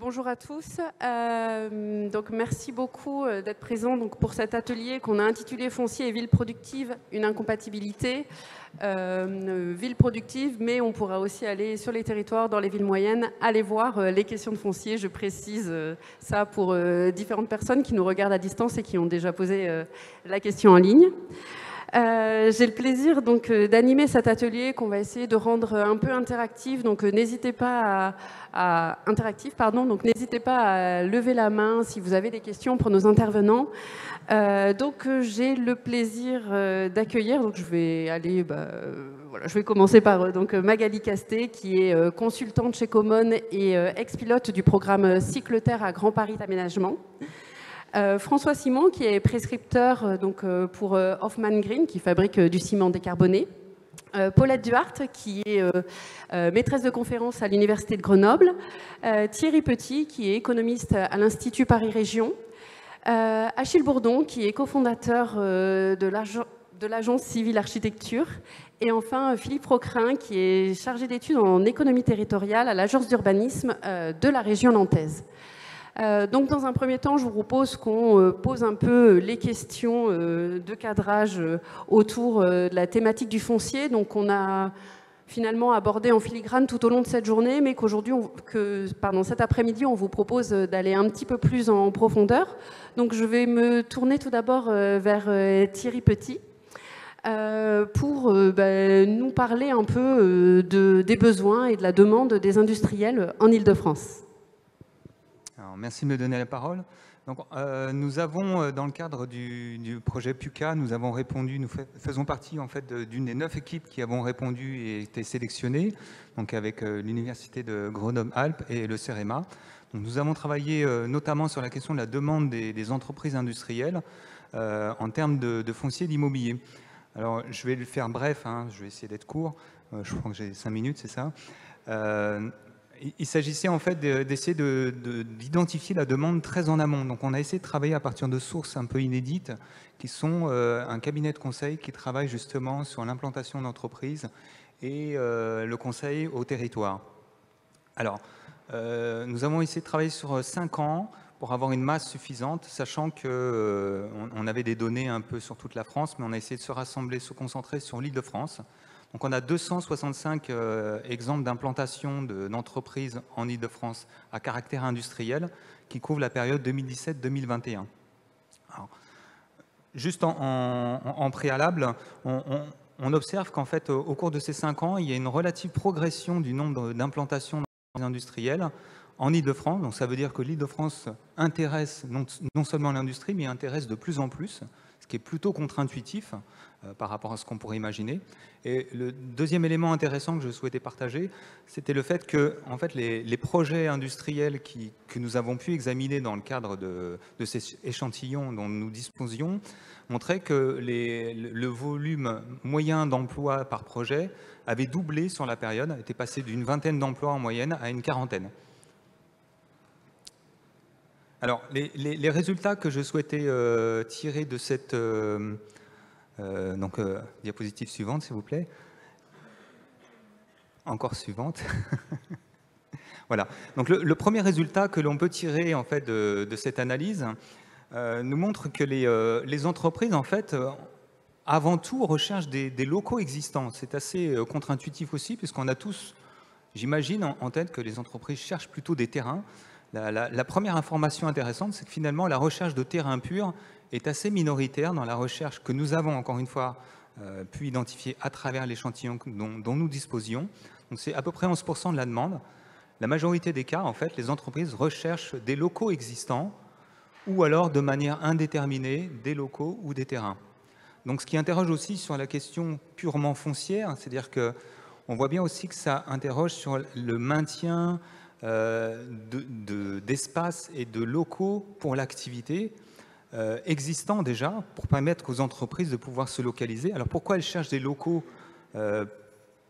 Bonjour à tous. Merci beaucoup d'être présents pour cet atelier qu'on a intitulé Foncier et ville productive, une incompatibilité. Ville productive, mais on pourra aussi aller sur les territoires, dans les villes moyennes, aller voir les questions de foncier. Je précise ça pour différentes personnes qui nous regardent à distance et qui ont déjà posé la question en ligne. J'ai le plaisir d'animer cet atelier qu'on va essayer de rendre un peu interactif. N'hésitez pas à lever la main si vous avez des questions pour nos intervenants. J'ai le plaisir d'accueillir. Je vais commencer par Magali Casté, qui est consultante chez Common et ex-pilote du programme Cycle-Terre à Grand Paris d'Aménagement. François Simon, qui est prescripteur pour Hoffmann Green, qui fabrique du ciment décarboné. Paulette Duhart, qui est maîtresse de conférence à l'Université de Grenoble. Thierry Petit, qui est économiste à l'Institut Paris Région. Achille Bourdon, qui est cofondateur de l'agence Civile Architecture. Et enfin, Philippe Rocrin, qui est chargé d'études en économie territoriale à l'agence d'urbanisme de la région nantaise. Dans un premier temps, je vous propose qu'on pose un peu les questions de cadrage autour de la thématique du foncier. On a finalement abordé en filigrane tout au long de cette journée, mais cet après-midi, on vous propose d'aller un petit peu plus en profondeur. Je vais me tourner tout d'abord vers Thierry Petit pour nous parler un peu des besoins et de la demande des industriels en Île-de-France. Merci de me donner la parole. Nous avons, dans le cadre du projet PUCA, nous faisons partie en fait d'une des 9 équipes qui avons répondu et été sélectionnées, avec l'Université de Grenoble-Alpes et le CEREMA. Nous avons travaillé notamment sur la question de la demande des entreprises industrielles en termes de foncier d'immobilier. Alors, je vais le faire bref, je vais essayer d'être court. Je crois que j'ai 5 minutes, c'est ça. Il s'agissait en fait d'essayer d'identifier la demande très en amont. On a essayé de travailler à partir de sources un peu inédites, qui sont un cabinet de conseil qui travaille justement sur l'implantation d'entreprises et le conseil au territoire. Alors, nous avons essayé de travailler sur 5 ans pour avoir une masse suffisante, sachant qu'on avait des données un peu sur toute la France, mais on a essayé de se concentrer sur l'Île-de-France. On a 265 exemples d'implantation d'entreprises en Île-de-France à caractère industriel qui couvrent la période 2017-2021. Juste en préalable, on observe qu'en fait, au cours de ces 5 ans, il y a une relative progression du nombre d'implantations industrielles en Île-de-France. Donc ça veut dire que l'Île-de-France intéresse non seulement l'industrie, mais intéresse de plus en plus, ce qui est plutôt contre-intuitif par rapport à ce qu'on pourrait imaginer. Et le deuxième élément intéressant que je souhaitais partager, c'était le fait que en fait, les projets industriels que nous avons pu examiner dans le cadre de ces échantillons dont nous disposions montraient que le volume moyen d'emplois par projet avait doublé sur la période, était passé d'une 20aine d'emplois en moyenne à une 40aine. Alors, les résultats que je souhaitais tirer de cette... diapositive suivante, s'il vous plaît. Encore suivante. Voilà. Donc, le premier résultat que l'on peut tirer en fait, de cette analyse nous montre que les entreprises, en fait, avant tout, recherchent des locaux existants. C'est assez contre-intuitif aussi, puisqu'on a tous, j'imagine, en tête que les entreprises cherchent plutôt des terrains. La première information intéressante, c'est que finalement, la recherche de terrains purs est assez minoritaire dans la recherche que nous avons, encore une fois, pu identifier à travers l'échantillon dont nous disposions. Donc c'est à peu près 11% de la demande. La majorité des cas, en fait, les entreprises recherchent des locaux existants ou alors de manière indéterminée des locaux ou des terrains. Donc ce qui interroge aussi sur la question purement foncière, c'est-à-dire qu'on voit bien aussi que ça interroge sur le maintien d'espaces et de locaux pour l'activité existants déjà, pour permettre aux entreprises de pouvoir se localiser. Alors pourquoi elles cherchent des locaux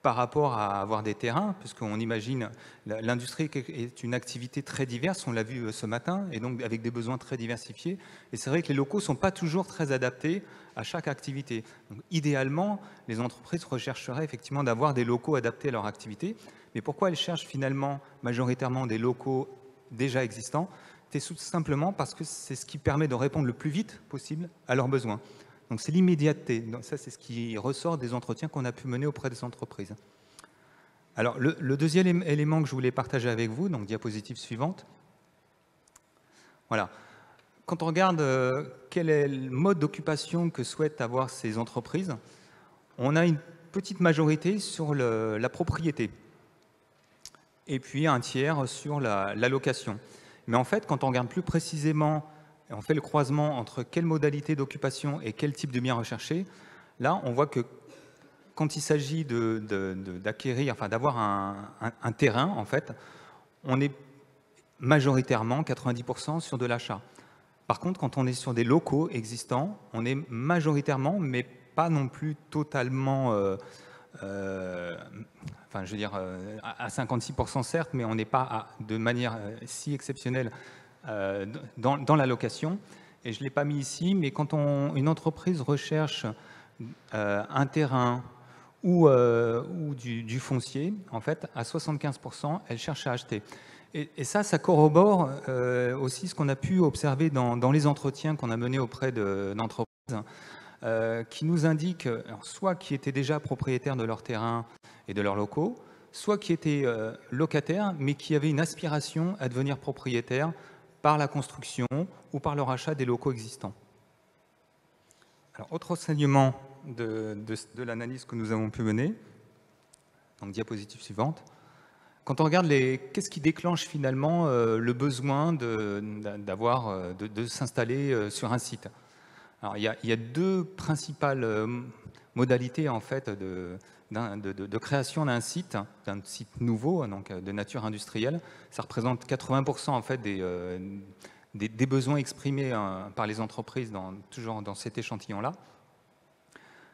par rapport à avoir des terrains, puisqu'on imagine l'industrie est une activité très diverse, on l'a vu ce matin, et donc avec des besoins très diversifiés. Et c'est vrai que les locaux ne sont pas toujours très adaptés à chaque activité. Donc, idéalement, les entreprises rechercheraient effectivement d'avoir des locaux adaptés à leur activité. Mais pourquoi elles cherchent finalement majoritairement des locaux déjà existants, c'est tout simplement parce que c'est ce qui permet de répondre le plus vite possible à leurs besoins. Donc c'est l'immédiateté. Ça, c'est ce qui ressort des entretiens qu'on a pu mener auprès des entreprises. Alors, le deuxième élément que je voulais partager avec vous, donc diapositive suivante. Voilà. Quand on regarde quel est le mode d'occupation que souhaitent avoir ces entreprises, on a une petite majorité sur la propriété et puis un tiers sur la location. Mais en fait, quand on regarde plus précisément, on fait le croisement entre quelle modalité d'occupation et quel type de bien recherché, là, on voit que quand il s'agit d'acquérir, enfin d'avoir un terrain, en fait, on est majoritairement 90% sur de l'achat. Par contre, quand on est sur des locaux existants, on est majoritairement, mais pas non plus totalement, enfin je veux dire à 56% certes, mais on n'est pas de manière si exceptionnelle dans la location. Et je ne l'ai pas mis ici, mais quand une entreprise recherche un terrain ou du foncier, en fait, à 75%, elle cherche à acheter. Et ça corrobore aussi ce qu'on a pu observer dans les entretiens qu'on a menés auprès d'entreprises, qui nous indiquent soit qui étaient déjà propriétaires de leur terrain et de leurs locaux, soit qui étaient locataires, mais qui avaient une aspiration à devenir propriétaires par la construction ou par leur achat des locaux existants. Alors, autre enseignement de l'analyse que nous avons pu mener, donc diapositive suivante. Quand on regarde qu'est-ce qui déclenche finalement le besoin de s'installer sur un site. Alors, il y a deux principales modalités en fait de création d'un site nouveau, donc de nature industrielle. Ça représente 80% en fait des besoins exprimés par les entreprises toujours dans cet échantillon-là.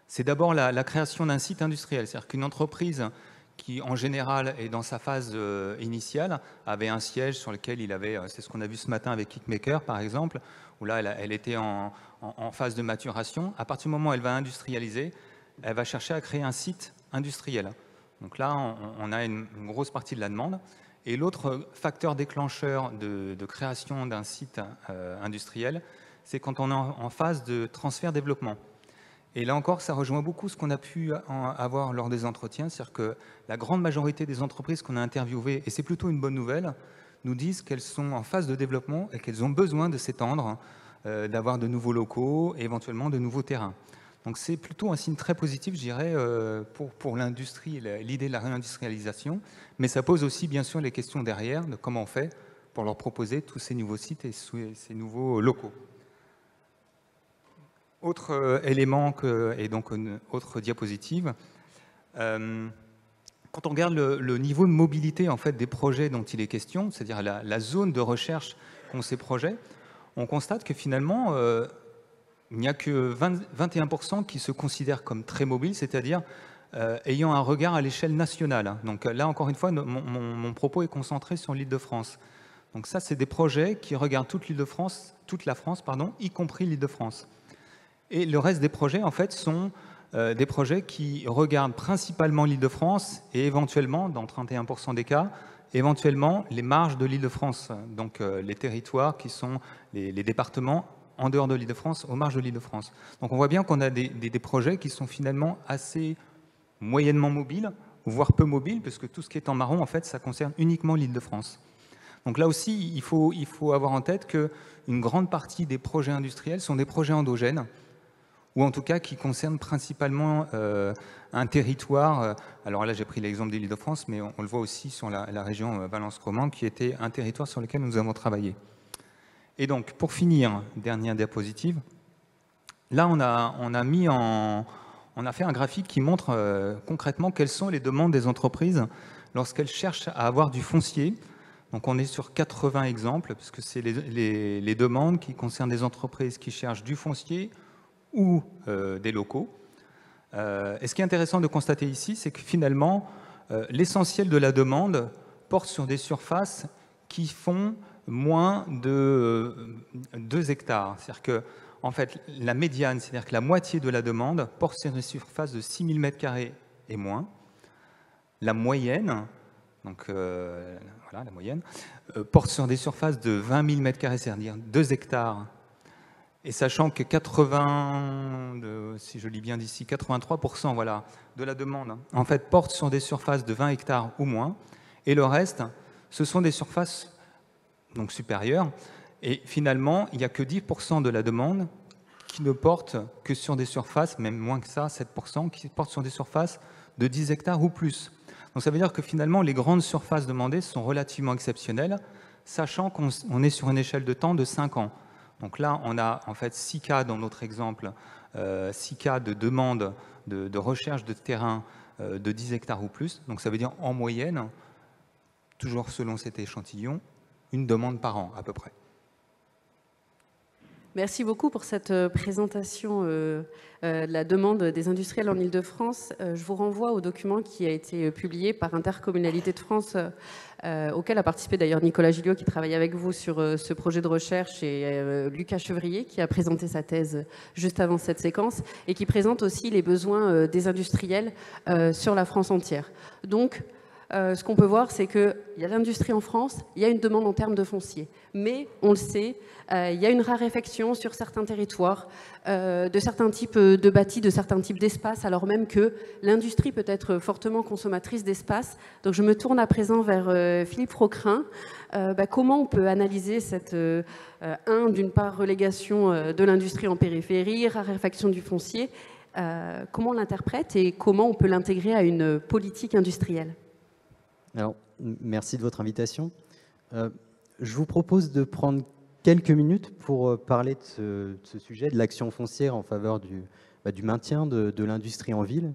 C'est d'abord la création d'un site industriel, c'est-à-dire qu'une entreprise qui en général est dans sa phase initiale, avait un siège sur lequel il avait, c'est ce qu'on a vu ce matin avec Kickmaker par exemple, où là elle était en phase de maturation. À partir du moment où elle va industrialiser, elle va chercher à créer un site industriel. Donc là on a une grosse partie de la demande. Et l'autre facteur déclencheur de création d'un site industriel, c'est quand on est en phase de transfert-développement. Et là encore, ça rejoint beaucoup ce qu'on a pu avoir lors des entretiens, c'est-à-dire que la grande majorité des entreprises qu'on a interviewées, et c'est plutôt une bonne nouvelle, nous disent qu'elles sont en phase de développement et qu'elles ont besoin de s'étendre, d'avoir de nouveaux locaux et éventuellement de nouveaux terrains. Donc c'est plutôt un signe très positif, je dirais, pour l'industrie, l'idée de la réindustrialisation, mais ça pose aussi bien sûr les questions derrière de comment on fait pour leur proposer tous ces nouveaux sites et ces nouveaux locaux. Autre élément, et donc une autre diapositive, quand on regarde le niveau de mobilité en fait, des projets dont il est question, c'est-à-dire la zone de recherche qu'ont ces projets, on constate que finalement, il n'y a que 21% qui se considèrent comme très mobiles, c'est-à-dire ayant un regard à l'échelle nationale. Donc là, encore une fois, mon propos est concentré sur l'Île-de-France. Donc ça, c'est des projets qui regardent toute la France, y compris l'Île-de-France. Et le reste des projets, en fait, sont des projets qui regardent principalement l'Île-de-France et éventuellement, dans 31% des cas, éventuellement les marges de l'Île-de-France, donc les territoires qui sont les départements en dehors de l'Île-de-France, aux marges de l'Île-de-France. Donc on voit bien qu'on a des projets qui sont finalement assez moyennement mobiles, voire peu mobiles, puisque tout ce qui est en marron, en fait, ça concerne uniquement l'Île-de-France. Donc là aussi, il faut avoir en tête qu'une grande partie des projets industriels sont des projets endogènes, ou en tout cas qui concernent principalement un territoire. Alors là, j'ai pris l'exemple de l'Île-de-France, mais on le voit aussi sur la région Valence-Romande, qui était un territoire sur lequel nous avons travaillé. Et donc, pour finir, dernière diapositive, là, on a fait un graphique qui montre concrètement quelles sont les demandes des entreprises lorsqu'elles cherchent à avoir du foncier. Donc, on est sur 80 exemples, puisque c'est les demandes qui concernent des entreprises qui cherchent du foncier ou des locaux. Et ce qui est intéressant de constater ici, c'est que finalement, l'essentiel de la demande porte sur des surfaces qui font moins de 2 hectares. C'est-à-dire que, en fait, la médiane, c'est-à-dire que la moitié de la demande porte sur des surfaces de 6 000 m² et moins. La moyenne donc voilà la moyenne, portent sur des surfaces de 20 000 m², c'est-à-dire 2 hectares. Et sachant que si je lis bien d'ici, 83% voilà, de la demande, en fait, porte sur des surfaces de 20 hectares ou moins, et le reste, ce sont des surfaces donc supérieures. Et finalement, il n'y a que 10% de la demande qui ne porte que sur des surfaces, même moins que ça, 7%, qui portent sur des surfaces de 10 hectares ou plus. Donc ça veut dire que finalement, les grandes surfaces demandées sont relativement exceptionnelles, sachant qu'on est sur une échelle de temps de 5 ans. Donc là, on a en fait 6 cas dans notre exemple, 6 cas de demande de recherche de terrain de 10 hectares ou plus. Donc ça veut dire en moyenne, toujours selon cet échantillon, une demande par an à peu près. Merci beaucoup pour cette présentation de la demande des industriels en Île-de-France. Je vous renvoie au document qui a été publié par Intercommunalité de France, auquel a participé d'ailleurs Nicolas Gilliot, qui travaille avec vous sur ce projet de recherche, et Lucas Chevrier, qui a présenté sa thèse juste avant cette séquence, et qui présente aussi les besoins des industriels sur la France entière. Donc, ce qu'on peut voir, c'est qu'il y a l'industrie en France, il y a une demande en termes de foncier. Mais, on le sait, il y a une raréfaction sur certains territoires de certains types de bâtis, de certains types d'espaces, alors même que l'industrie peut être fortement consommatrice d'espace. Donc je me tourne à présent vers Philippe Frocrin. Comment on peut analyser cette, d'une part, relégation de l'industrie en périphérie, raréfaction du foncier, comment on l'interprète et comment on peut l'intégrer à une politique industrielle ? Alors, merci de votre invitation. Je vous propose de prendre quelques minutes pour parler de ce sujet, de l'action foncière en faveur du maintien de l'industrie en ville,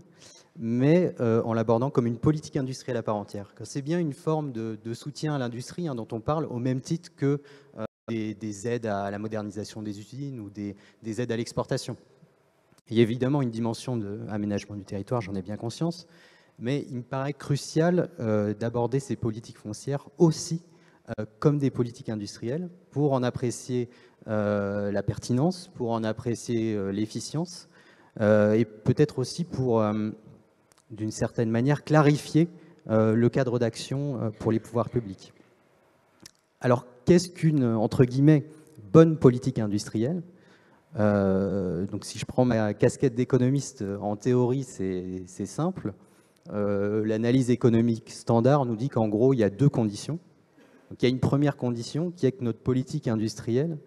mais en l'abordant comme une politique industrielle à part entière. C'est bien une forme de soutien à l'industrie dont on parle au même titre que des aides à la modernisation des usines ou des aides à l'exportation. Il y a évidemment une dimension d'aménagement du territoire, j'en ai bien conscience, mais il me paraît crucial d'aborder ces politiques foncières aussi comme des politiques industrielles pour en apprécier la pertinence, pour en apprécier l'efficience et peut-être aussi pour, d'une certaine manière, clarifier le cadre d'action pour les pouvoirs publics. Alors, qu'est-ce qu'une, entre guillemets, bonne politique industrielle ? Donc, si je prends ma casquette d'économiste, en théorie, c'est simple. L'analyse économique standard nous dit qu'en gros, il y a deux conditions. Donc, il y a une première condition qui est que notre politique industrielle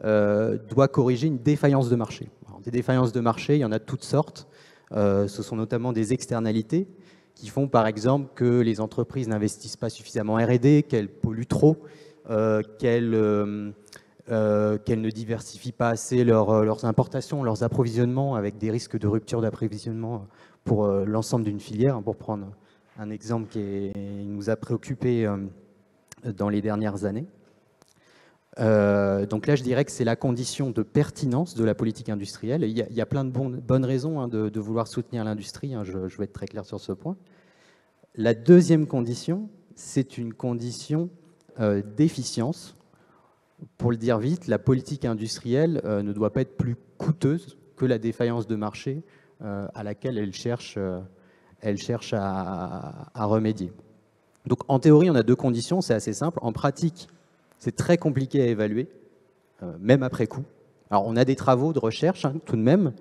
doit corriger une défaillance de marché. Alors, des défaillances de marché, il y en a de toutes sortes. Ce sont notamment des externalités qui font par exemple que les entreprises n'investissent pas suffisamment en R&D, qu'elles polluent trop, qu'elles ne diversifient pas assez leurs importations, leurs approvisionnements, avec des risques de rupture d'approvisionnement pour l'ensemble d'une filière, pour prendre un exemple qui nous a préoccupés dans les dernières années. Donc là, je dirais que c'est la condition de pertinence de la politique industrielle. Il y a plein de bonnes raisons de vouloir soutenir l'industrie, je vais être très clair sur ce point. La deuxième condition, c'est une condition d'efficience. Pour le dire vite, la politique industrielle ne doit pas être plus coûteuse que la défaillance de marché à laquelle elle cherche à remédier. Donc en théorie, on a deux conditions, c'est assez simple. En pratique, c'est très compliqué à évaluer, même après coup. Alors on a des travaux de recherche tout de même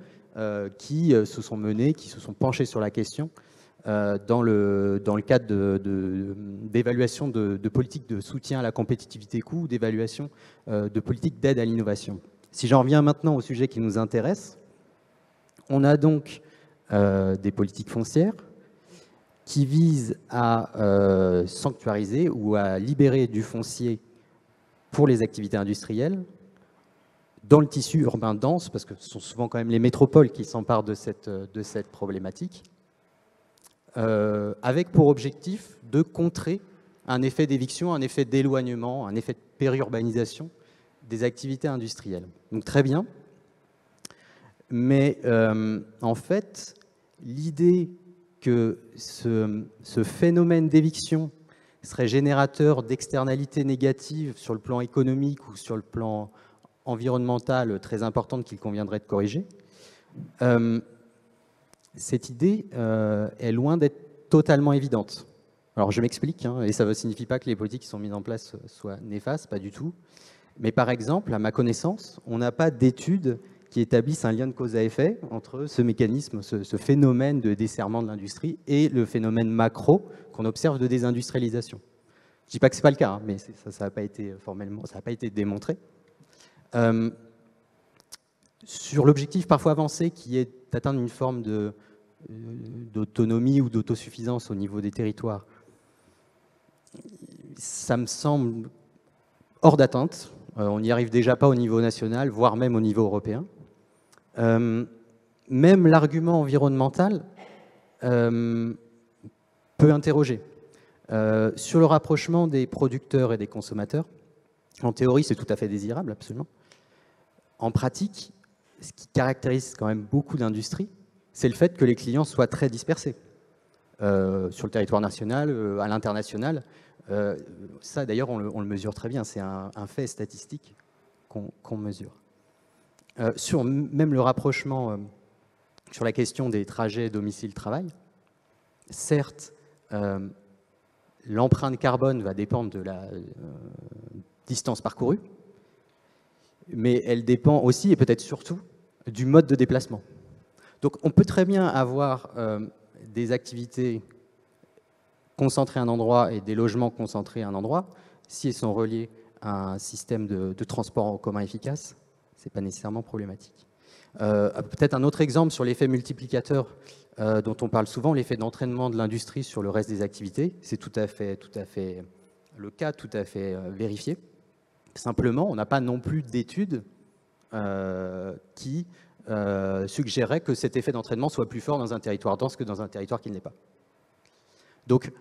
qui se sont menés, qui se sont penchés sur la question dans le cadre d'évaluation de politiques de soutien à la compétitivité coût ou d'évaluation de politiques d'aide à l'innovation. Si j'en reviens maintenant au sujet qui nous intéresse, on a donc des politiques foncières qui visent à sanctuariser ou à libérer du foncier pour les activités industrielles dans le tissu urbain dense, parce que ce sont souvent quand même les métropoles qui s'emparent de cette problématique, avec pour objectif de contrer un effet d'éviction, un effet d'éloignement, un effet de périurbanisation des activités industrielles. Donc très bien, mais en fait, l'idée que ce phénomène d'éviction serait générateur d'externalités négatives sur le plan économique ou sur le plan environnemental très importantes qu'il conviendrait de corriger, cette idée est loin d'être totalement évidente. Alors je m'explique, hein, et ça ne signifie pas que les politiques qui sont mises en place soient néfastes, pas du tout. Mais par exemple, à ma connaissance, on n'a pas d'études qui établissent un lien de cause à effet entre ce mécanisme, ce phénomène de desserrement de l'industrie et le phénomène macro qu'on observe de désindustrialisation. Je ne dis pas que ce n'est pas le cas, hein, mais ça n'a pas été formellement, ça n'a pas été démontré. Sur l'objectif parfois avancé qui est d'atteindre une forme d'autonomie ou d'autosuffisance au niveau des territoires, ça me semble hors d'atteinte. On n'y arrive déjà pas au niveau national, voire même au niveau européen. Même l'argument environnemental peut interroger. Sur le rapprochement des producteurs et des consommateurs, en théorie, c'est tout à fait désirable, absolument. En pratique, ce qui caractérise quand même beaucoup d'industries, c'est le fait que les clients soient très dispersés. Sur le territoire national, à l'international. Ça, d'ailleurs, on le mesure très bien. C'est un fait statistique qu'on mesure. Sur même le rapprochement sur la question des trajets domicile-travail, certes, l'empreinte carbone va dépendre de la distance parcourue, mais elle dépend aussi, et peut-être surtout, du mode de déplacement. Donc on peut très bien avoir des activités concentrées à un endroit et des logements concentrés à un endroit, si elles sont reliées à un système de transport en commun efficace, ce n'est pas nécessairement problématique. Peut-être un autre exemple sur l'effet multiplicateur dont on parle souvent, l'effet d'entraînement de l'industrie sur le reste des activités. C'est tout à fait le cas, tout à fait vérifié. Simplement, on n'a pas non plus d'études qui suggéraient que cet effet d'entraînement soit plus fort dans un territoire dense que dans un territoire qui ne l'est pas. Donc,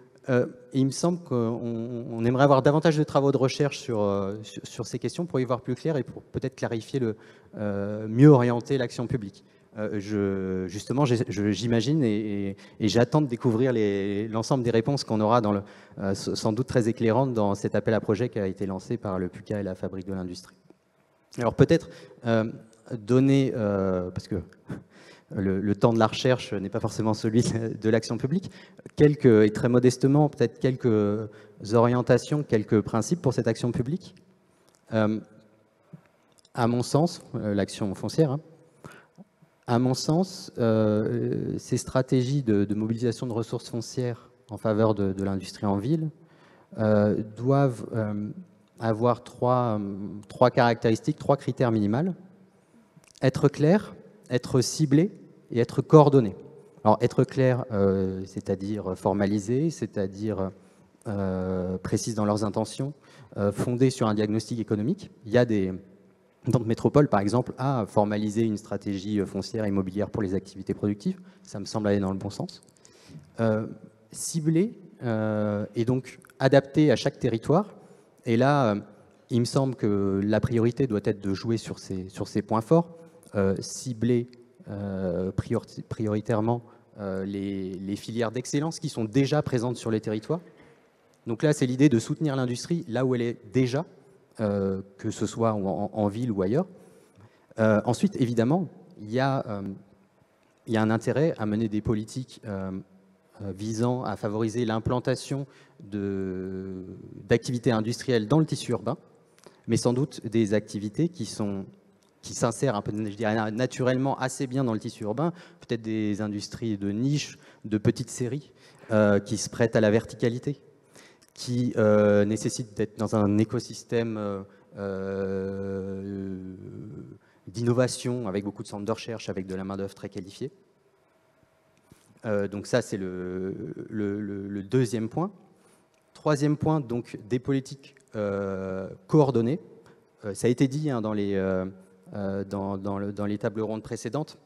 il me semble qu'on aimerait avoir davantage de travaux de recherche sur ces questions pour y voir plus clair et pour peut-être clarifier, mieux orienter l'action publique. Justement, j'imagine et j'attends de découvrir l'ensemble des réponses qu'on aura sans doute très éclairantes dans cet appel à projet qui a été lancé par le PUCA et la Fabrique de l'Industrie. Alors peut-être donner, parce que le temps de la recherche n'est pas forcément celui de l'action publique, et très modestement, peut-être quelques orientations, quelques principes pour cette action publique. À mon sens, l'action foncière, hein, à mon sens, ces stratégies de mobilisation de ressources foncières en faveur de l'industrie en ville doivent avoir trois caractéristiques, trois critères minimaux. Être clair, être ciblé et être coordonné. Alors, être clair, c'est-à-dire formalisé, c'est-à-dire précise dans leurs intentions, fondé sur un diagnostic économique. Il y a dans de métropole, par exemple, à formaliser une stratégie foncière et immobilière pour les activités productives. Ça me semble aller dans le bon sens. Ciblé et donc adapté à chaque territoire. Et là, il me semble que la priorité doit être de jouer sur ces points forts. Cibler prioritairement les filières d'excellence qui sont déjà présentes sur les territoires. Donc là, c'est l'idée de soutenir l'industrie là où elle est déjà, que ce soit en ville ou ailleurs. Ensuite, évidemment, il y a un intérêt à mener des politiques visant à favoriser l'implantation d'activités industrielles dans le tissu urbain, mais sans doute des activités qui s'insèrent un peu, je dirais, naturellement assez bien dans le tissu urbain, peut-être des industries de niche, de petites séries, qui se prêtent à la verticalité, qui nécessitent d'être dans un écosystème d'innovation, avec beaucoup de centres de recherche, avec de la main-d'œuvre très qualifiée. Donc ça, c'est le deuxième point. Troisième point, donc des politiques coordonnées. Ça a été dit hein, dans les tables rondes précédentes.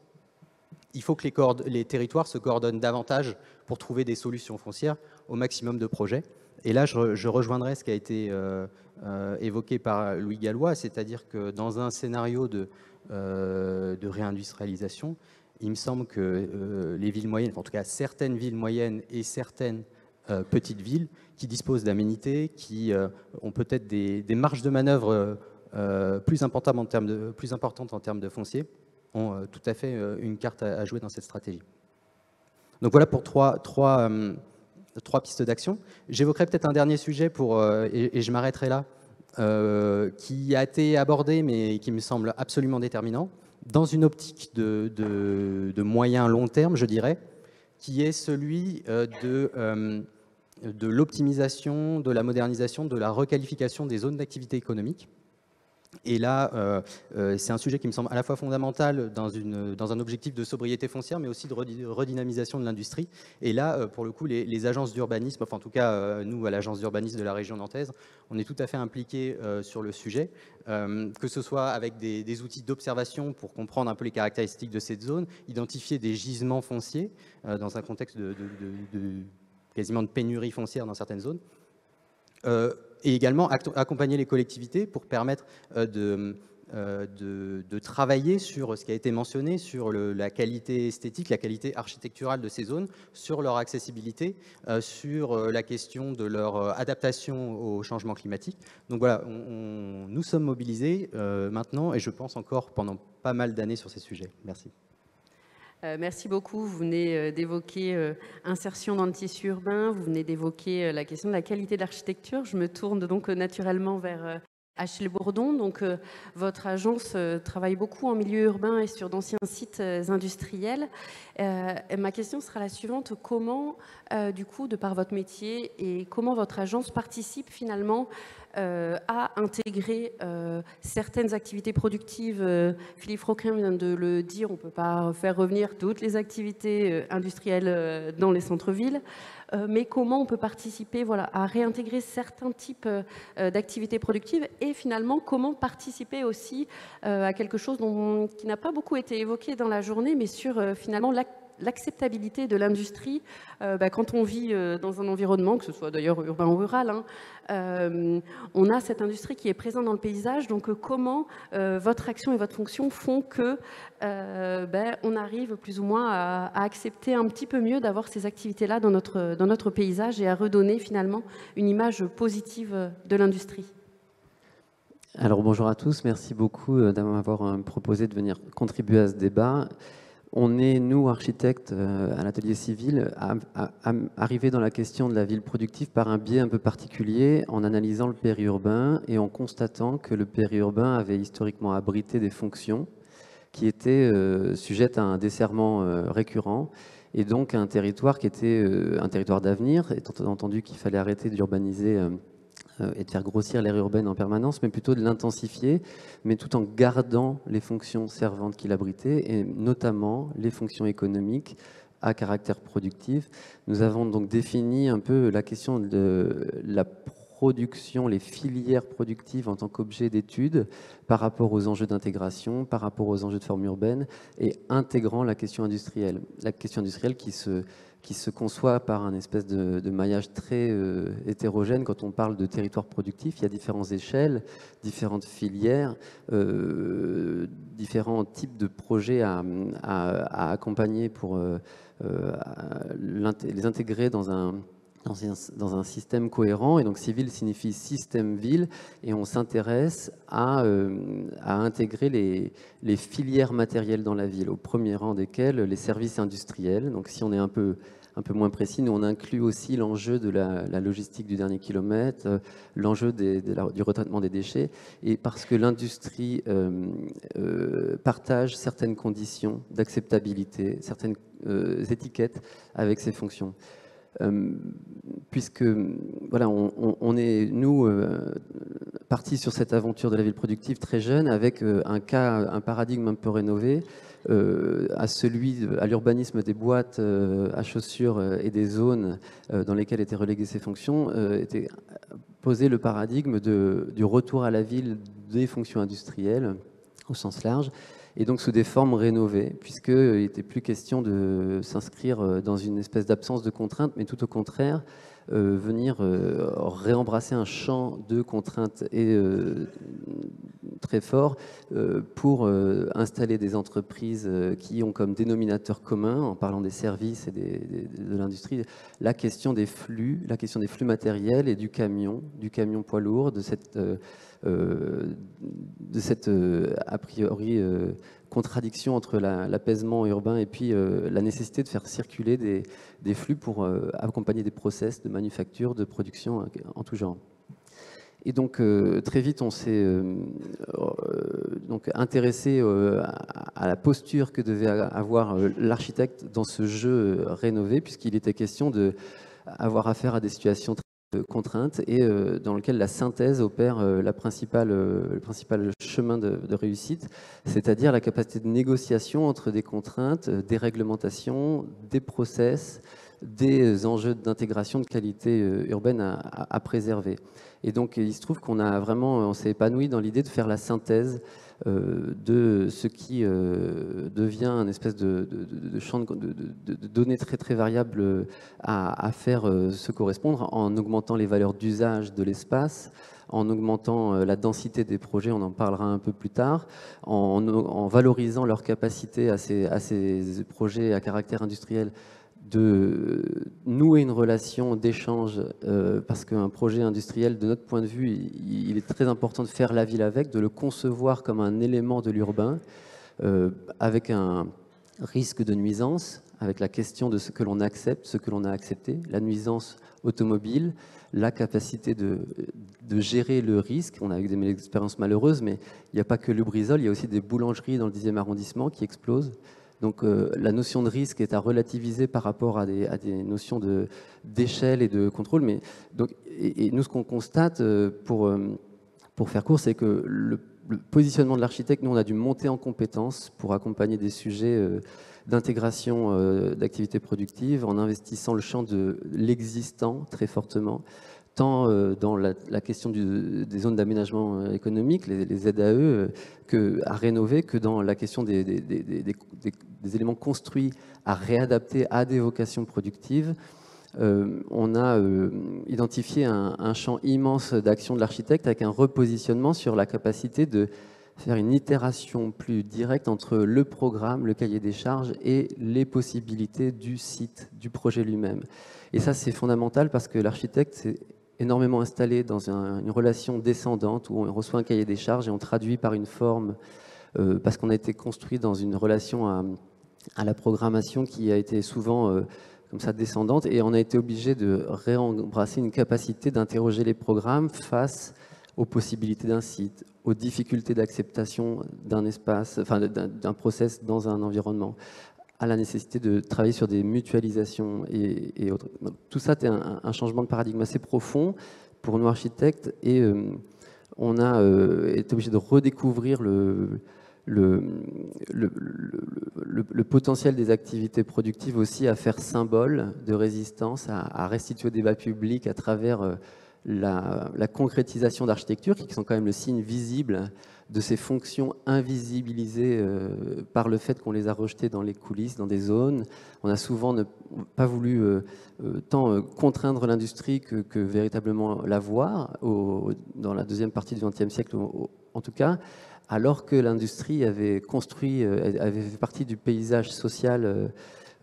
Il faut que les territoires se coordonnent davantage pour trouver des solutions foncières au maximum de projets. Et là, je rejoindrai ce qui a été évoqué par Louis Gallois, c'est-à-dire que dans un scénario de réindustrialisation, il me semble que les villes moyennes, en tout cas certaines villes moyennes et certaines petites villes qui disposent d'aménités, qui ont peut-être des marges de manœuvre plus importantes en termes de foncier, ont tout à fait une carte à jouer dans cette stratégie. Donc voilà pour trois 3 pistes d'action. J'évoquerai peut-être un dernier sujet et je m'arrêterai là, qui a été abordé mais qui me semble absolument déterminant, dans une optique de moyen long terme, je dirais, qui est celui de l'optimisation, de la modernisation, de la requalification des zones d'activité économique. Et là, c'est un sujet qui me semble à la fois fondamental dans un objectif de sobriété foncière, mais aussi de redynamisation de l'industrie. Et là, pour le coup, les agences d'urbanisme, enfin en tout cas, nous, à l'agence d'urbanisme de la région nantaise, on est tout à fait impliqués sur le sujet, que ce soit avec des outils d'observation pour comprendre un peu les caractéristiques de cette zone, identifier des gisements fonciers dans un contexte quasiment de pénurie foncière dans certaines zones, et également accompagner les collectivités pour permettre de travailler sur ce qui a été mentionné, sur la qualité esthétique, la qualité architecturale de ces zones, sur leur accessibilité, sur la question de leur adaptation au changement climatique. Donc voilà, nous sommes mobilisés maintenant, et je pense encore pendant pas mal d'années sur ces sujets. Merci. Merci beaucoup. Vous venez d'évoquer insertion dans le tissu urbain, vous venez d'évoquer la question de la qualité de l'architecture. Je me tourne donc naturellement vers Achille Bourdon. Donc, votre agence travaille beaucoup en milieu urbain et sur d'anciens sites industriels. Ma question sera la suivante. Comment, du coup, de par votre métier, et comment votre agence participe finalement à intégrer certaines activités productives. Philippe Froquin vient de le dire, on ne peut pas faire revenir toutes les activités industrielles dans les centres-villes, mais comment on peut participer à réintégrer certains types d'activités productives, et finalement comment participer aussi à quelque chose qui n'a pas beaucoup été évoqué dans la journée, mais sur finalement l'acceptabilité de l'industrie quand on vit dans un environnement, que ce soit d'ailleurs urbain ou rural, on a cette industrie qui est présente dans le paysage. Donc comment votre action et votre fonction font que on arrive plus ou moins à accepter un petit peu mieux d'avoir ces activités-là dans notre paysage, et à redonner finalement une image positive de l'industrie. Alors bonjour à tous, merci beaucoup d'avoir proposé de venir contribuer à ce débat. On est, nous, architectes à l'atelier civil, arrivés dans la question de la ville productive par un biais un peu particulier, en analysant le périurbain et en constatant que le périurbain avait historiquement abrité des fonctions qui étaient sujettes à un desserrement récurrent, et donc un territoire qui était un territoire d'avenir, étant entendu qu'il fallait arrêter d'urbaniser et de faire grossir l'aire urbaine en permanence, mais plutôt de l'intensifier, mais tout en gardant les fonctions servantes qu'il abritait, et notamment les fonctions économiques à caractère productif. Nous avons donc défini un peu la question de la production, les filières productives en tant qu'objet d'étude par rapport aux enjeux d'intégration, par rapport aux enjeux de forme urbaine, et intégrant la question industrielle. La question industrielle qui se conçoit par un espèce de maillage très hétérogène. Quand on parle de territoire productif, il y a différentes échelles, différentes filières, différents types de projets à accompagner pour les intégrer dans un système cohérent. Et donc civil signifie système ville, et on s'intéresse à intégrer les filières matérielles dans la ville, au premier rang desquelles les services industriels. Donc si on est un peu moins précis, nous on inclut aussi l'enjeu de la logistique du dernier kilomètre, l'enjeu du retraitement des déchets, et parce que l'industrie partage certaines conditions d'acceptabilité, certaines étiquettes avec ses fonctions. Puisque voilà, on est, nous, partis sur cette aventure de la ville productive très jeune, avec un paradigme un peu rénové, à l'urbanisme des boîtes à chaussures et des zones dans lesquelles étaient reléguées ces fonctions, était posé le paradigme du retour à la ville des fonctions industrielles au sens large, et donc sous des formes rénovées, puisqu'il n'était plus question de s'inscrire dans une espèce d'absence de contraintes, mais tout au contraire, venir réembrasser un champ de contraintes très fort pour installer des entreprises qui ont comme dénominateur commun, en parlant des services et de l'industrie, la question des flux matériels et du camion poids lourd, de cette de cette, a priori, contradiction entre l'apaisement urbain et puis la nécessité de faire circuler des flux pour accompagner des process de manufacture, de production en tout genre. Et donc, très vite, on s'est donc intéressé à la posture que devait avoir l'architecte dans ce jeu rénové, puisqu'il était question d'avoir affaire à des situations très contraintes et dans lequel la synthèse opère le principal chemin de réussite, c'est-à-dire la capacité de négociation entre des contraintes, des réglementations, des process, des enjeux d'intégration de qualité urbaine à préserver. Et donc, il se trouve on s'est épanoui dans l'idée de faire la synthèse de ce qui devient un espèce de champ de données très très variables à faire se correspondre en augmentant les valeurs d'usage de l'espace, en augmentant la densité des projets, on en parlera un peu plus tard, en valorisant leur capacité à ces projets à caractère industriel de nouer une relation d'échange, parce qu'un projet industriel, de notre point de vue, il est très important de faire la ville avec, de le concevoir comme un élément de l'urbain, avec un risque de nuisance, avec la question de ce que l'on accepte, ce que l'on a accepté, la nuisance automobile, la capacité de gérer le risque. On a eu des expériences malheureuses, mais il n'y a pas que Lubrizol, il y a aussi des boulangeries dans le 10e arrondissement qui explosent. Donc la notion de risque est à relativiser par rapport à des notions d'échelle et de contrôle. Mais, donc, et nous, ce qu'on constate, pour faire court, c'est que le positionnement de l'architecte, nous, on a dû monter en compétences pour accompagner des sujets d'intégration d'activités productives en investissant le champ de l'existant très fortement, tant dans la question des zones d'aménagement économique, les ZAE, à rénover, que dans la question des éléments construits à réadapter à des vocations productives. On a identifié un champ immense d'action de l'architecte avec un repositionnement sur la capacité de faire une itération plus directe entre le programme, le cahier des charges et les possibilités du site, du projet lui-même. Et ça, c'est fondamental parce que l'architecte s'est énormément installé dans une relation descendante où on reçoit un cahier des charges et on traduit par une forme, parce qu'on a été construit dans une relation à la programmation qui a été souvent comme ça descendante, et on a été obligé de réembrasser une capacité d'interroger les programmes face aux possibilités d'un site, aux difficultés d'acceptation d'un espace, enfin d'un process dans un environnement, à la nécessité de travailler sur des mutualisations et autres. Donc, tout ça, c'est un changement de paradigme assez profond pour nous architectes, et on a été obligé de redécouvrir le potentiel des activités productives aussi à faire symbole de résistance, à restituer au débat public à travers la concrétisation d'architecture, qui sont quand même le signe visible de ces fonctions invisibilisées par le fait qu'on les a rejetées dans les coulisses, dans des zones. On a souvent pas voulu tant contraindre l'industrie que véritablement la voir, dans la deuxième partie du XXe siècle en tout cas, alors que l'industrie avait fait partie du paysage social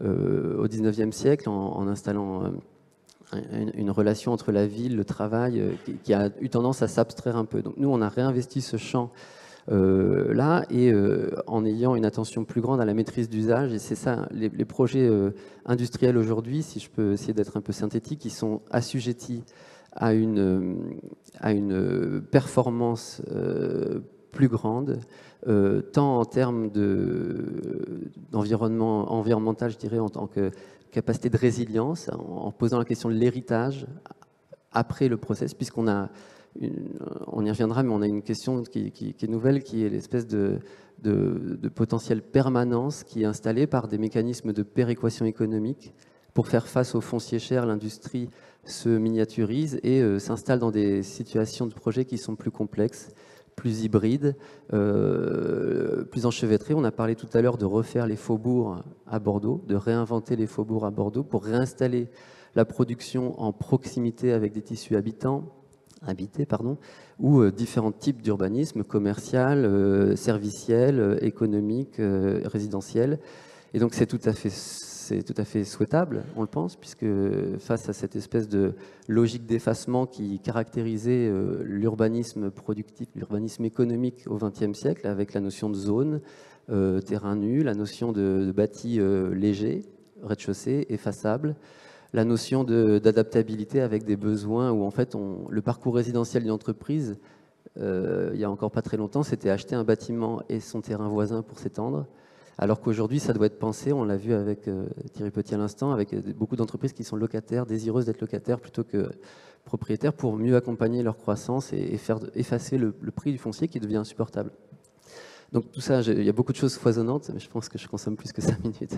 au XIXe siècle en installant une relation entre la ville, le travail, qui a eu tendance à s'abstraire un peu. Donc nous, on a réinvesti ce champ là, et en ayant une attention plus grande à la maîtrise d'usage. Et c'est ça, les projets industriels aujourd'hui, si je peux essayer d'être un peu synthétique, ils sont assujettis à une performance plus grande, tant en termes environnemental, je dirais, en tant que capacité de résilience, en posant la question de l'héritage après le process, puisqu'on a, on y reviendra, mais on a une question qui est nouvelle, qui est l'espèce de potentielle permanence qui est installée par des mécanismes de péréquation économique. Pour faire face aux fonciers chers, l'industrie se miniaturise et s'installe dans des situations de projets qui sont plus complexes, plus hybrides, plus enchevêtrés. On a parlé tout à l'heure de refaire les faubourgs à Bordeaux, de réinventer les faubourgs à Bordeaux pour réinstaller la production en proximité avec des tissus habités, ou différents types d'urbanisme, commercial, serviciel, économique, résidentiel. Et donc c'est tout à fait c'est tout à fait souhaitable, on le pense, puisque face à cette espèce de logique d'effacement qui caractérisait l'urbanisme productif, l'urbanisme économique au XXe siècle, avec la notion de zone, terrain nu, la notion de bâti léger, rez-de-chaussée, effaçable, la notion d'adaptabilité avec des besoins où en fait le parcours résidentiel d'une entreprise, il n'y a encore pas très longtemps, c'était acheter un bâtiment et son terrain voisin pour s'étendre. Alors qu'aujourd'hui, ça doit être pensé, on l'a vu avec Thierry Petit à l'instant, avec beaucoup d'entreprises qui sont locataires, désireuses d'être locataires plutôt que propriétaires, pour mieux accompagner leur croissance et faire effacer le prix du foncier qui devient insupportable. Donc tout ça, il y a beaucoup de choses foisonnantes, mais je pense que je consomme plus que 5 minutes.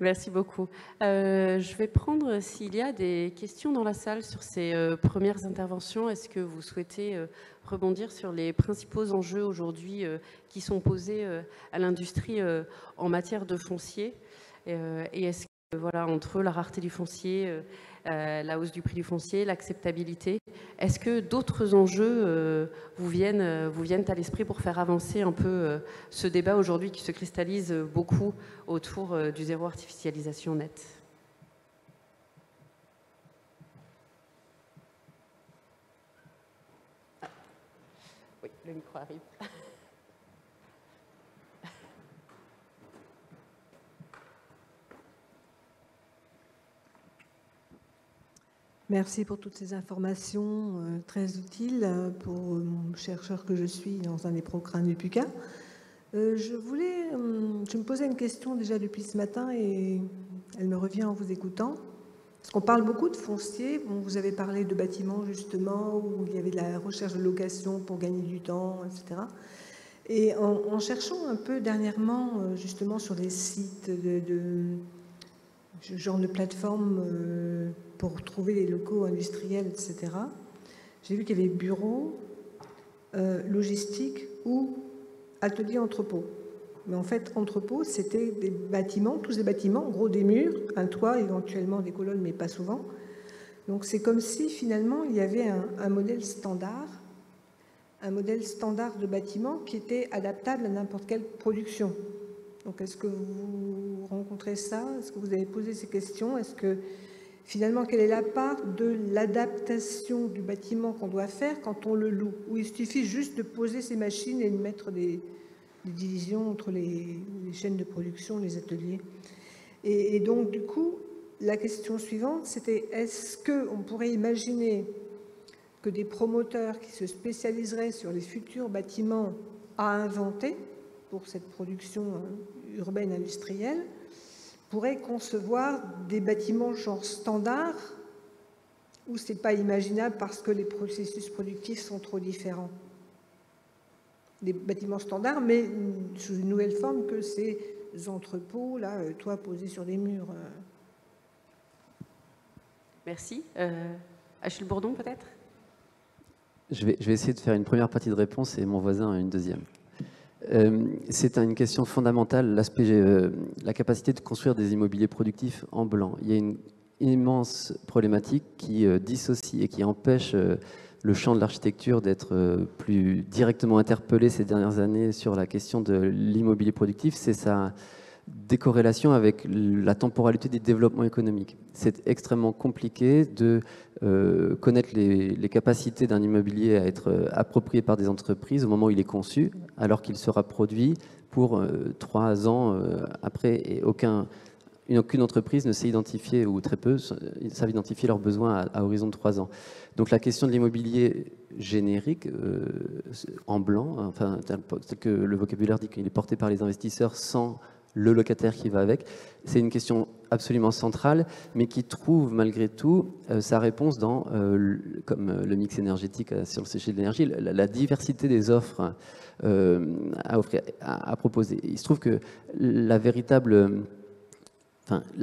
Merci beaucoup. Je vais prendre s'il y a des questions dans la salle sur ces premières interventions. Est-ce que vous souhaitez rebondir sur les principaux enjeux aujourd'hui qui sont posés à l'industrie en matière de foncier? Et est-ce que, voilà, entre la rareté du foncier, la hausse du prix du foncier, l'acceptabilité, est-ce que d'autres enjeux vous viennent à l'esprit pour faire avancer un peu ce débat aujourd'hui qui se cristallise beaucoup autour du zéro artificialisation nette? Oui, le micro arrive. Merci pour toutes ces informations très utiles pour mon chercheur que je suis dans un des programmes du PUCA. Je me posais une question déjà depuis ce matin et elle me revient en vous écoutant. Parce qu'on parle beaucoup de foncier. Bon, vous avez parlé de bâtiments justement où il y avait de la recherche de location pour gagner du temps, etc. Et en cherchant un peu dernièrement justement sur des sites de genre de plateforme pour trouver les locaux industriels, etc. J'ai vu qu'il y avait bureaux, logistique ou atelier entrepôt. Mais en fait, entrepôt, c'était des bâtiments, tous des bâtiments, en gros des murs, un toit, éventuellement des colonnes, mais pas souvent. Donc c'est comme si finalement il y avait un modèle standard de bâtiment qui était adaptable à n'importe quelle production. Donc est-ce que vous rencontrez ça? Est-ce que vous avez posé ces questions? Est-ce que finalement, quelle est la part de l'adaptation du bâtiment qu'on doit faire quand on le loue? Ou il suffit juste de poser ces machines et de mettre des divisions entre les chaînes de production, les ateliers. Et donc, du coup, la question suivante, c'était est-ce qu'on pourrait imaginer que des promoteurs qui se spécialiseraient sur les futurs bâtiments à inventer pour cette production urbaine industrielle pourraient concevoir des bâtiments genre standard où ce n'est pas imaginable parce que les processus productifs sont trop différents? Des bâtiments standards, mais sous une nouvelle forme que ces entrepôts, là, toits posés sur des murs. Merci. Achille Bourdon, peut-être? Je vais essayer de faire une première partie de réponse et mon voisin une deuxième. C'est une question fondamentale, la capacité de construire des immobiliers productifs en blanc. Il y a une immense problématique qui dissocie et qui empêche le champ de l'architecture d'être plus directement interpellé ces dernières années sur la question de l'immobilier productif, c'est sa décorrélation avec la temporalité des développements économiques. C'est extrêmement compliqué de connaître les capacités d'un immobilier à être approprié par des entreprises au moment où il est conçu, alors qu'il sera produit pour 3 ans après, et aucune entreprise ne sait identifier, ou très peu, savent identifier leurs besoins à horizon de 3 ans. Donc la question de l'immobilier générique, en blanc, enfin, tel que le vocabulaire dit qu'il est porté par les investisseurs sans le locataire qui va avec, c'est une question absolument centrale, mais qui trouve malgré tout sa réponse dans, comme le mix énergétique sur le séché de l'énergie, la diversité des offres à proposer. Il se trouve que la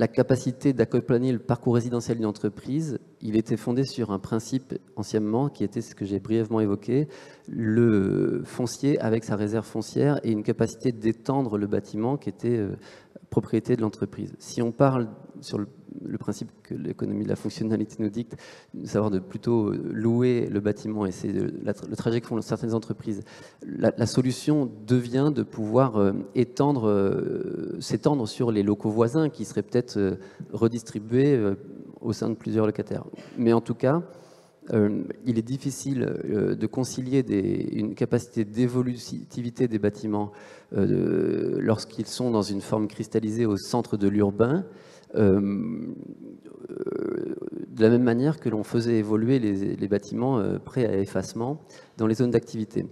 capacité d'accompagner le parcours résidentiel d'une entreprise, il était fondé sur un principe anciennement qui était ce que j'ai brièvement évoqué, le foncier avec sa réserve foncière et une capacité d'étendre le bâtiment qui était propriété de l'entreprise. Si on parle le principe que l'économie de la fonctionnalité nous dicte, de savoir de plutôt louer le bâtiment, et c'est le trajet que font certaines entreprises. La solution devient de pouvoir s'étendre sur les locaux voisins qui seraient peut-être redistribués au sein de plusieurs locataires. Mais en tout cas, il est difficile de concilier une capacité d'évolutivité des bâtiments lorsqu'ils sont dans une forme cristallisée au centre de l'urbain, de la même manière que l'on faisait évoluer les bâtiments prêts à effacement dans les zones d'activité.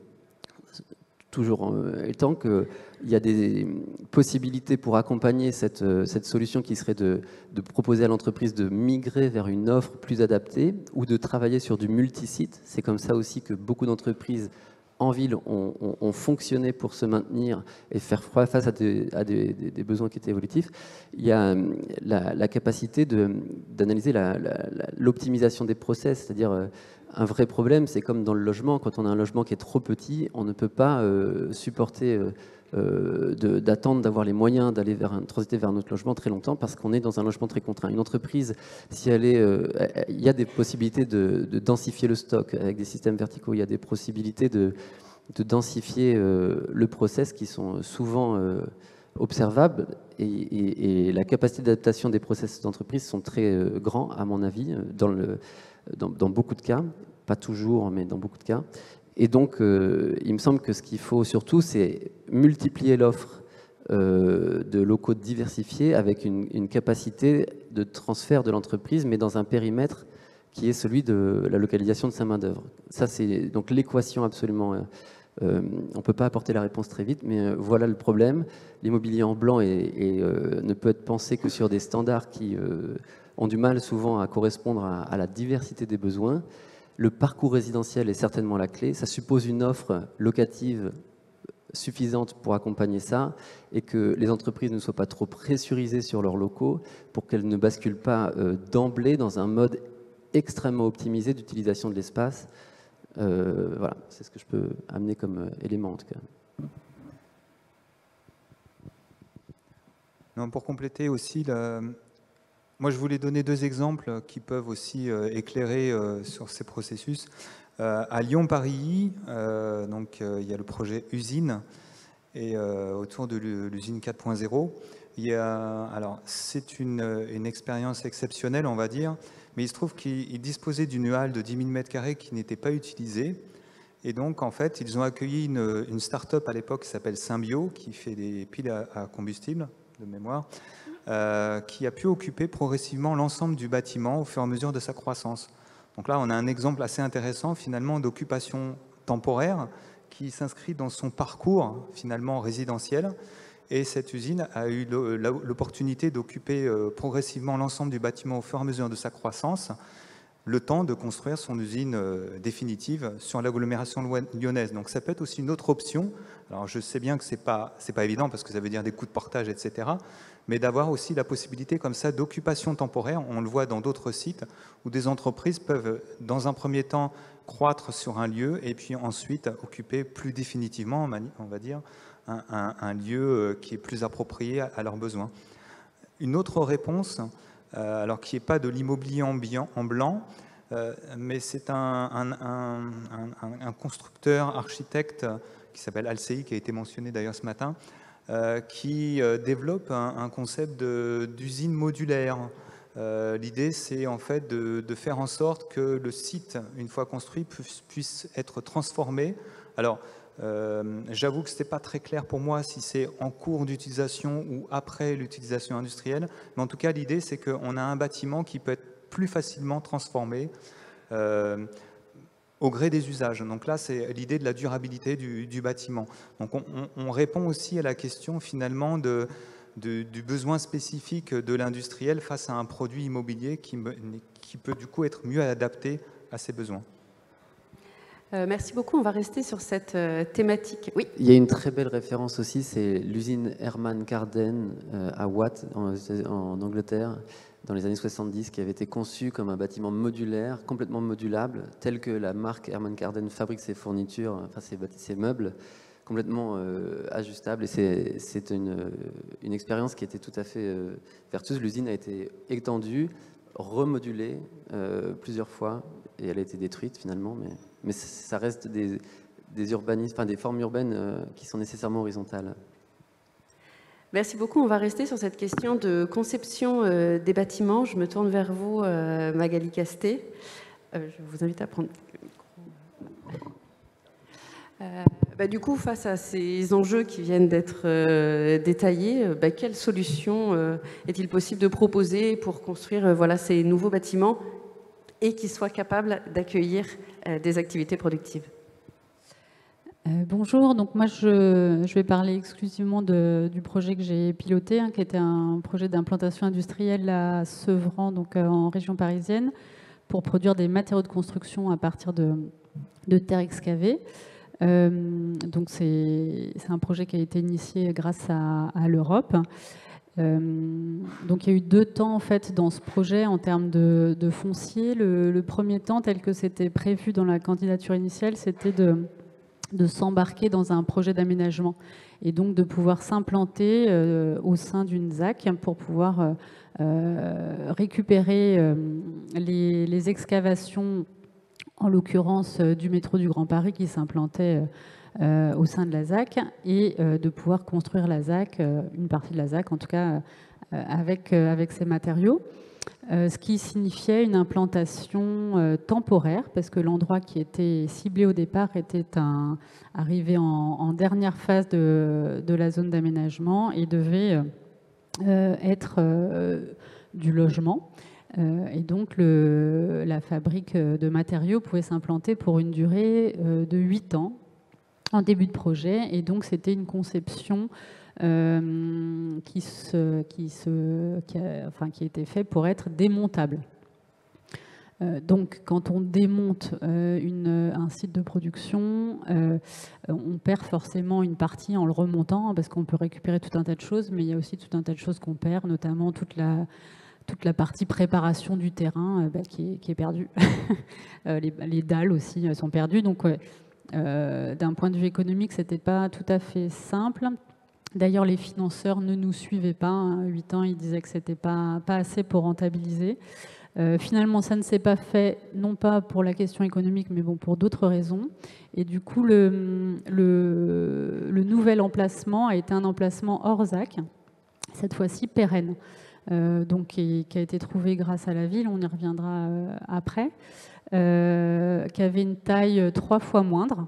Toujours étant qu'il y a des possibilités pour accompagner cette solution qui serait de proposer à l'entreprise de migrer vers une offre plus adaptée ou de travailler sur du multisite. C'est comme ça aussi que beaucoup d'entreprises en ville ont fonctionné pour se maintenir et faire face à des besoins qui étaient évolutifs. Il y a la capacité d'analyser l'optimisation des process, c'est-à-dire un vrai problème, c'est comme dans le logement, quand on a un logement qui est trop petit, on ne peut pas supporter d'attendre d'avoir les moyens d'aller transiter vers un autre logement très longtemps parce qu'on est dans un logement très contraint. Une entreprise, si elle est, il y a des possibilités de densifier le stock avec des systèmes verticaux, il y a des possibilités de densifier le process qui sont souvent observables et la capacité d'adaptation des process d'entreprise sont très grands, à mon avis, dans beaucoup de cas, pas toujours, mais dans beaucoup de cas. Et donc, il me semble que ce qu'il faut surtout, c'est multiplier l'offre de locaux diversifiés avec une capacité de transfert de l'entreprise, mais dans un périmètre qui est celui de la localisation de sa main-d'œuvre. Ça, c'est donc l'équation absolument. On ne peut pas apporter la réponse très vite, mais voilà le problème. L'immobilier en blanc ne peut être pensé que sur des standards qui ont du mal souvent à correspondre à la diversité des besoins. Le parcours résidentiel est certainement la clé. Ça suppose une offre locative suffisante pour accompagner ça et que les entreprises ne soient pas trop pressurisées sur leurs locaux pour qu'elles ne basculent pas d'emblée dans un mode extrêmement optimisé d'utilisation de l'espace. Voilà, c'est ce que je peux amener comme élément en tout cas. Non, pour compléter aussi, moi je voulais donner deux exemples qui peuvent aussi éclairer sur ces processus. À Lyon-Paris, donc il y a le projet Usine et autour de l'usine 4.0. Alors c'est une expérience exceptionnelle, on va dire, mais il se trouve qu'ils disposaient d'une halle de 10 000 m² qui n'était pas utilisée. Et donc, en fait, ils ont accueilli une start-up à l'époque qui s'appelle Symbio, qui fait des piles à combustible, de mémoire, qui a pu occuper progressivement l'ensemble du bâtiment au fur et à mesure de sa croissance. Donc là, on a un exemple assez intéressant, finalement, d'occupation temporaire qui s'inscrit dans son parcours, finalement, résidentiel. Et cette usine a eu l'opportunité d'occuper progressivement l'ensemble du bâtiment au fur et à mesure de sa croissance, le temps de construire son usine définitive sur l'agglomération lyonnaise. Donc ça peut être aussi une autre option. Alors je sais bien que c'est pas évident parce que ça veut dire des coûts de portage, etc. Mais d'avoir aussi la possibilité comme ça d'occupation temporaire. On le voit dans d'autres sites où des entreprises peuvent, dans un premier temps, croître sur un lieu et puis ensuite occuper plus définitivement, on va dire, un lieu qui est plus approprié à leurs besoins. Une autre réponse, alors qui n'est pas de l'immobilier en blanc, mais c'est un constructeur, architecte qui s'appelle Alcei, qui a été mentionné d'ailleurs ce matin, qui développe un concept d'usine modulaire. L'idée, c'est en fait de faire en sorte que le site, une fois construit, puisse être transformé. Alors, j'avoue que ce n'était pas très clair pour moi si c'est en cours d'utilisation ou après l'utilisation industrielle, mais en tout cas l'idée c'est qu'on a un bâtiment qui peut être plus facilement transformé au gré des usages. Donc là c'est l'idée de la durabilité du bâtiment. Donc on répond aussi à la question finalement du besoin spécifique de l'industriel face à un produit immobilier qui peut du coup être mieux adapté à ses besoins. Merci beaucoup. On va rester sur cette thématique. Oui. Il y a une très belle référence aussi, c'est l'usine Herman Carden à Watt, en Angleterre, dans les années 70, qui avait été conçue comme un bâtiment modulaire, complètement modulable, tel que la marque Herman Carden fabrique ses fournitures, enfin ses meubles, complètement ajustable, et c'est une expérience qui était tout à fait vertueuse. L'usine a été étendue, remodulée plusieurs fois, et elle a été détruite finalement, mais ça reste des urbanismes, enfin des formes urbaines qui sont nécessairement horizontales. Merci beaucoup. On va rester sur cette question de conception des bâtiments. Je me tourne vers vous, Magali Casté. Je vous invite à prendre le micro. Du coup, face à ces enjeux qui viennent d'être détaillés, quelle solution est-il possible de proposer pour construire ces nouveaux bâtiments et qui soient capables d'accueillir des activités productives? Bonjour, donc moi je vais parler exclusivement du projet que j'ai piloté, qui était un projet d'implantation industrielle à Sevran, donc en région parisienne, pour produire des matériaux de construction à partir de terre excavée. Donc c'est un projet qui a été initié grâce à l'Europe. Donc il y a eu 2 temps en fait dans ce projet en termes de foncier. Le premier temps, tel que c'était prévu dans la candidature initiale, c'était de s'embarquer dans un projet d'aménagement et donc de pouvoir s'implanter au sein d'une ZAC pour pouvoir récupérer les excavations, en l'occurrence du métro du Grand Paris qui s'implantait au sein de la ZAC, et de pouvoir construire la ZAC, une partie de la ZAC en tout cas, avec ces matériaux. Ce qui signifiait une implantation temporaire, parce que l'endroit qui était ciblé au départ était arrivé en dernière phase de la zone d'aménagement et devait être du logement. Et donc la fabrique de matériaux pouvait s'implanter pour une durée de 8 ans en début de projet. Et donc c'était une conception qui a été fait pour être démontable. Donc, quand on démonte un site de production, on perd forcément une partie en le remontant, parce qu'on peut récupérer tout un tas de choses, mais il y a aussi tout un tas de choses qu'on perd, notamment toute la partie préparation du terrain qui est perdue. Les dalles aussi sont perdues. Donc, d'un point de vue économique, c'était pas tout à fait simple. D'ailleurs, les financeurs ne nous suivaient pas. 8 ans, ils disaient que c'était pas assez pour rentabiliser. Finalement, ça ne s'est pas fait, non pas pour la question économique, mais bon, pour d'autres raisons. Et du coup, le nouvel emplacement a été un emplacement hors ZAC, cette fois-ci pérenne, donc qui a été trouvé grâce à la ville, on y reviendra après, qui avait une taille 3 fois moindre.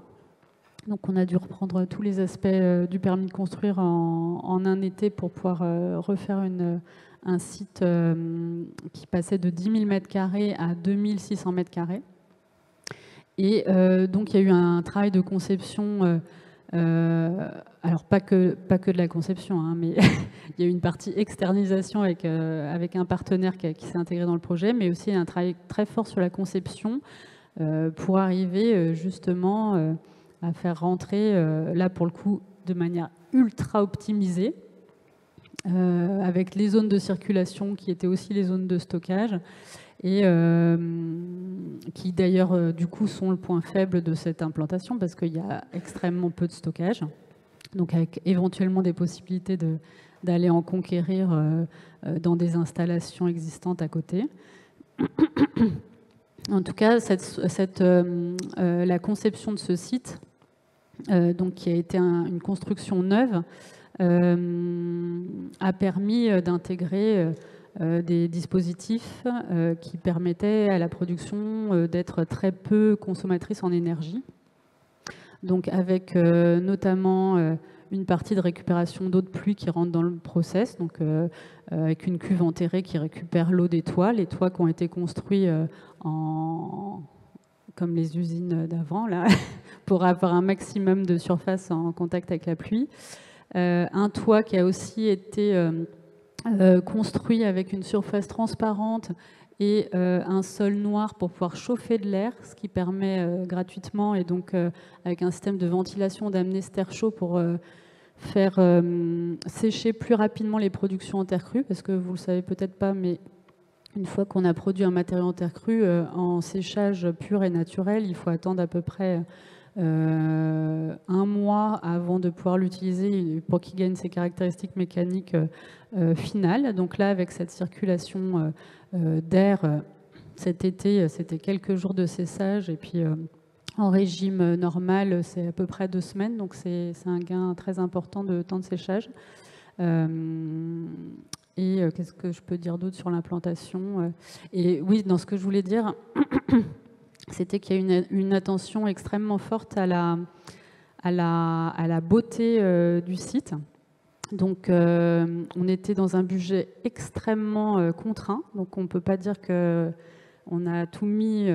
Donc on a dû reprendre tous les aspects du permis de construire en un été pour pouvoir refaire un site qui passait de 10 000 m² à 2 600 m². Et donc il y a eu un travail de conception, alors pas que de la conception, mais il y a eu une partie externalisation avec un partenaire qui s'est intégré dans le projet, mais aussi un travail très fort sur la conception pour arriver justement à faire rentrer, là pour le coup, de manière ultra optimisée, avec les zones de circulation qui étaient aussi les zones de stockage, et qui d'ailleurs du coup sont le point faible de cette implantation, parce qu'il y a extrêmement peu de stockage, donc avec éventuellement des possibilités d'aller en conquérir dans des installations existantes à côté. En tout cas, la conception de ce site, donc qui a été une construction neuve, a permis d'intégrer des dispositifs qui permettaient à la production d'être très peu consommatrice en énergie. Donc avec notamment une partie de récupération d'eau de pluie qui rentre dans le process, donc avec une cuve enterrée qui récupère l'eau des toits, les toits qui ont été construits comme les usines d'avant, là, pour avoir un maximum de surface en contact avec la pluie. Un toit qui a aussi été construit avec une surface transparente et un sol noir pour pouvoir chauffer de l'air, ce qui permet gratuitement, et donc avec un système de ventilation, d'amener cet air chaud pour faire sécher plus rapidement les productions en terre crue, parce que vous ne le savez peut-être pas, mais une fois qu'on a produit un matériau en terre crue, en séchage pur et naturel, il faut attendre à peu près 1 mois mois avant de pouvoir l'utiliser pour qu'il gagne ses caractéristiques mécaniques finales. Donc là, avec cette circulation d'air, cet été, c'était quelques jours de séchage, et puis en régime normal, c'est à peu près 2 semaines, donc c'est un gain très important de temps de séchage. Et qu'est-ce que je peux dire d'autre sur l'implantation? Et oui, dans ce que je voulais dire, c'était qu'il y a une attention extrêmement forte à la beauté du site. Donc, on était dans un budget extrêmement contraint. Donc, on ne peut pas dire qu'on a tout mis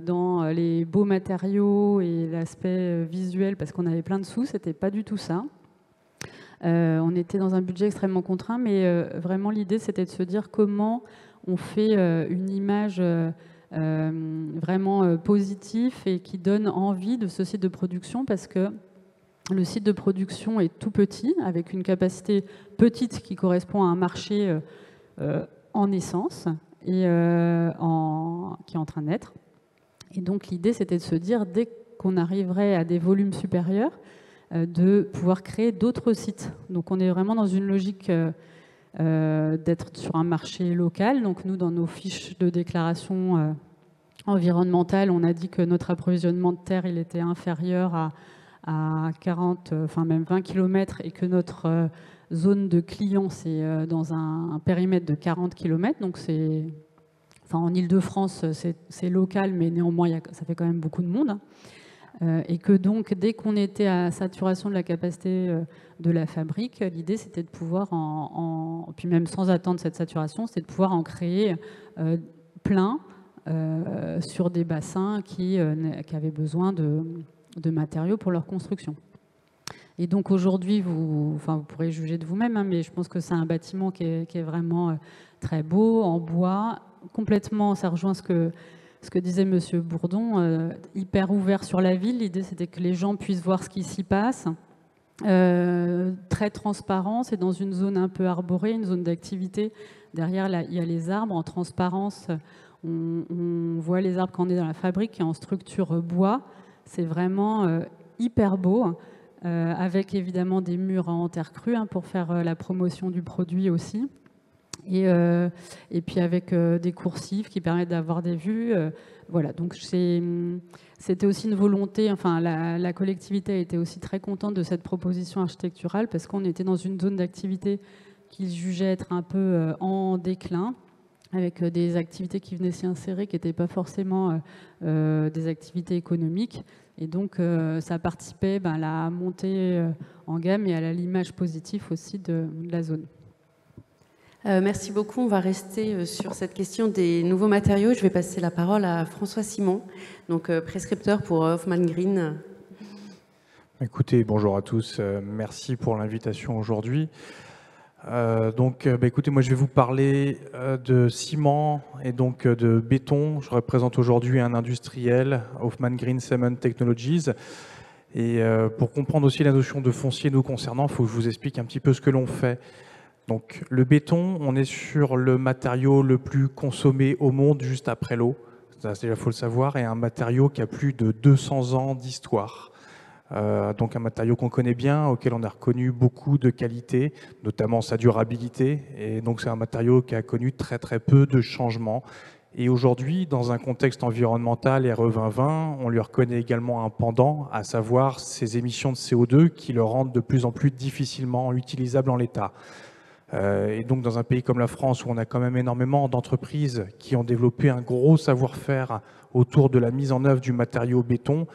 dans les beaux matériaux et l'aspect visuel parce qu'on avait plein de sous. C'était pas du tout ça. On était dans un budget extrêmement contraint, mais vraiment l'idée, c'était de se dire comment on fait une image vraiment positive et qui donne envie de ce site de production, parce que le site de production est tout petit, avec une capacité petite qui correspond à un marché en naissance et qui est en train de naître. Et donc l'idée, c'était de se dire, dès qu'on arriverait à des volumes supérieurs, de pouvoir créer d'autres sites. Donc on est vraiment dans une logique d'être sur un marché local. Donc nous, dans nos fiches de déclaration environnementale, on a dit que notre approvisionnement de terre, il était inférieur à 40, enfin même 20 km, et que notre zone de clients, c'est dans un périmètre de 40 km. Donc c'est, enfin, en Ile-de-France, c'est local, mais néanmoins, ça fait quand même beaucoup de monde. Et que donc, dès qu'on était à saturation de la capacité de la fabrique, l'idée, c'était de pouvoir, puis même sans attendre cette saturation, c'était de pouvoir en créer plein sur des bassins qui avaient besoin de matériaux pour leur construction. Et donc aujourd'hui, vous pourrez juger de vous-même, hein, mais je pense que c'est un bâtiment qui est vraiment très beau, en bois, complètement, ça rejoint ce que disait Monsieur Bourdon, hyper ouvert sur la ville. L'idée, c'était que les gens puissent voir ce qui s'y passe. Très transparent, c'est dans une zone un peu arborée, une zone d'activité. Derrière, là, il y a les arbres en transparence. On voit les arbres quand on est dans la fabrique et en structure bois. C'est vraiment hyper beau, avec évidemment des murs en terre crue pour faire la promotion du produit aussi. Et puis avec des coursives qui permettent d'avoir des vues. Voilà, donc c'était aussi une volonté, enfin la collectivité a été aussi très contente de cette proposition architecturale, parce qu'on était dans une zone d'activité qu'ils jugeaient être un peu en déclin, avec des activités qui venaient s'y insérer, qui n'étaient pas forcément des activités économiques. Et donc ça participait à la montée en gamme et à l'image positive aussi de la zone. Merci beaucoup. On va rester sur cette question des nouveaux matériaux. Je vais passer la parole à François Simon, donc prescripteur pour Hoffmann Green. Écoutez, bonjour à tous. Merci pour l'invitation aujourd'hui. Écoutez, moi je vais vous parler de ciment et donc de béton. Je représente aujourd'hui un industriel, Hoffmann Green Cement Technologies. Et pour comprendre aussi la notion de foncier nous concernant, il faut que je vous explique un petit peu ce que l'on fait. Donc le béton, on est sur le matériau le plus consommé au monde juste après l'eau. Ça, il faut le savoir, et un matériau qui a plus de 200 ans d'histoire. Donc un matériau qu'on connaît bien, auquel on a reconnu beaucoup de qualités, notamment sa durabilité. Et donc c'est un matériau qui a connu très très peu de changements. Et aujourd'hui, dans un contexte environnemental RE 2020, on lui reconnaît également un pendant, à savoir ses émissions de CO2 qui le rendent de plus en plus difficilement utilisable en l'état. Et donc dans un pays comme la France, où on a quand même énormément d'entreprises qui ont développé un gros savoir-faire autour de la mise en œuvre du matériau béton,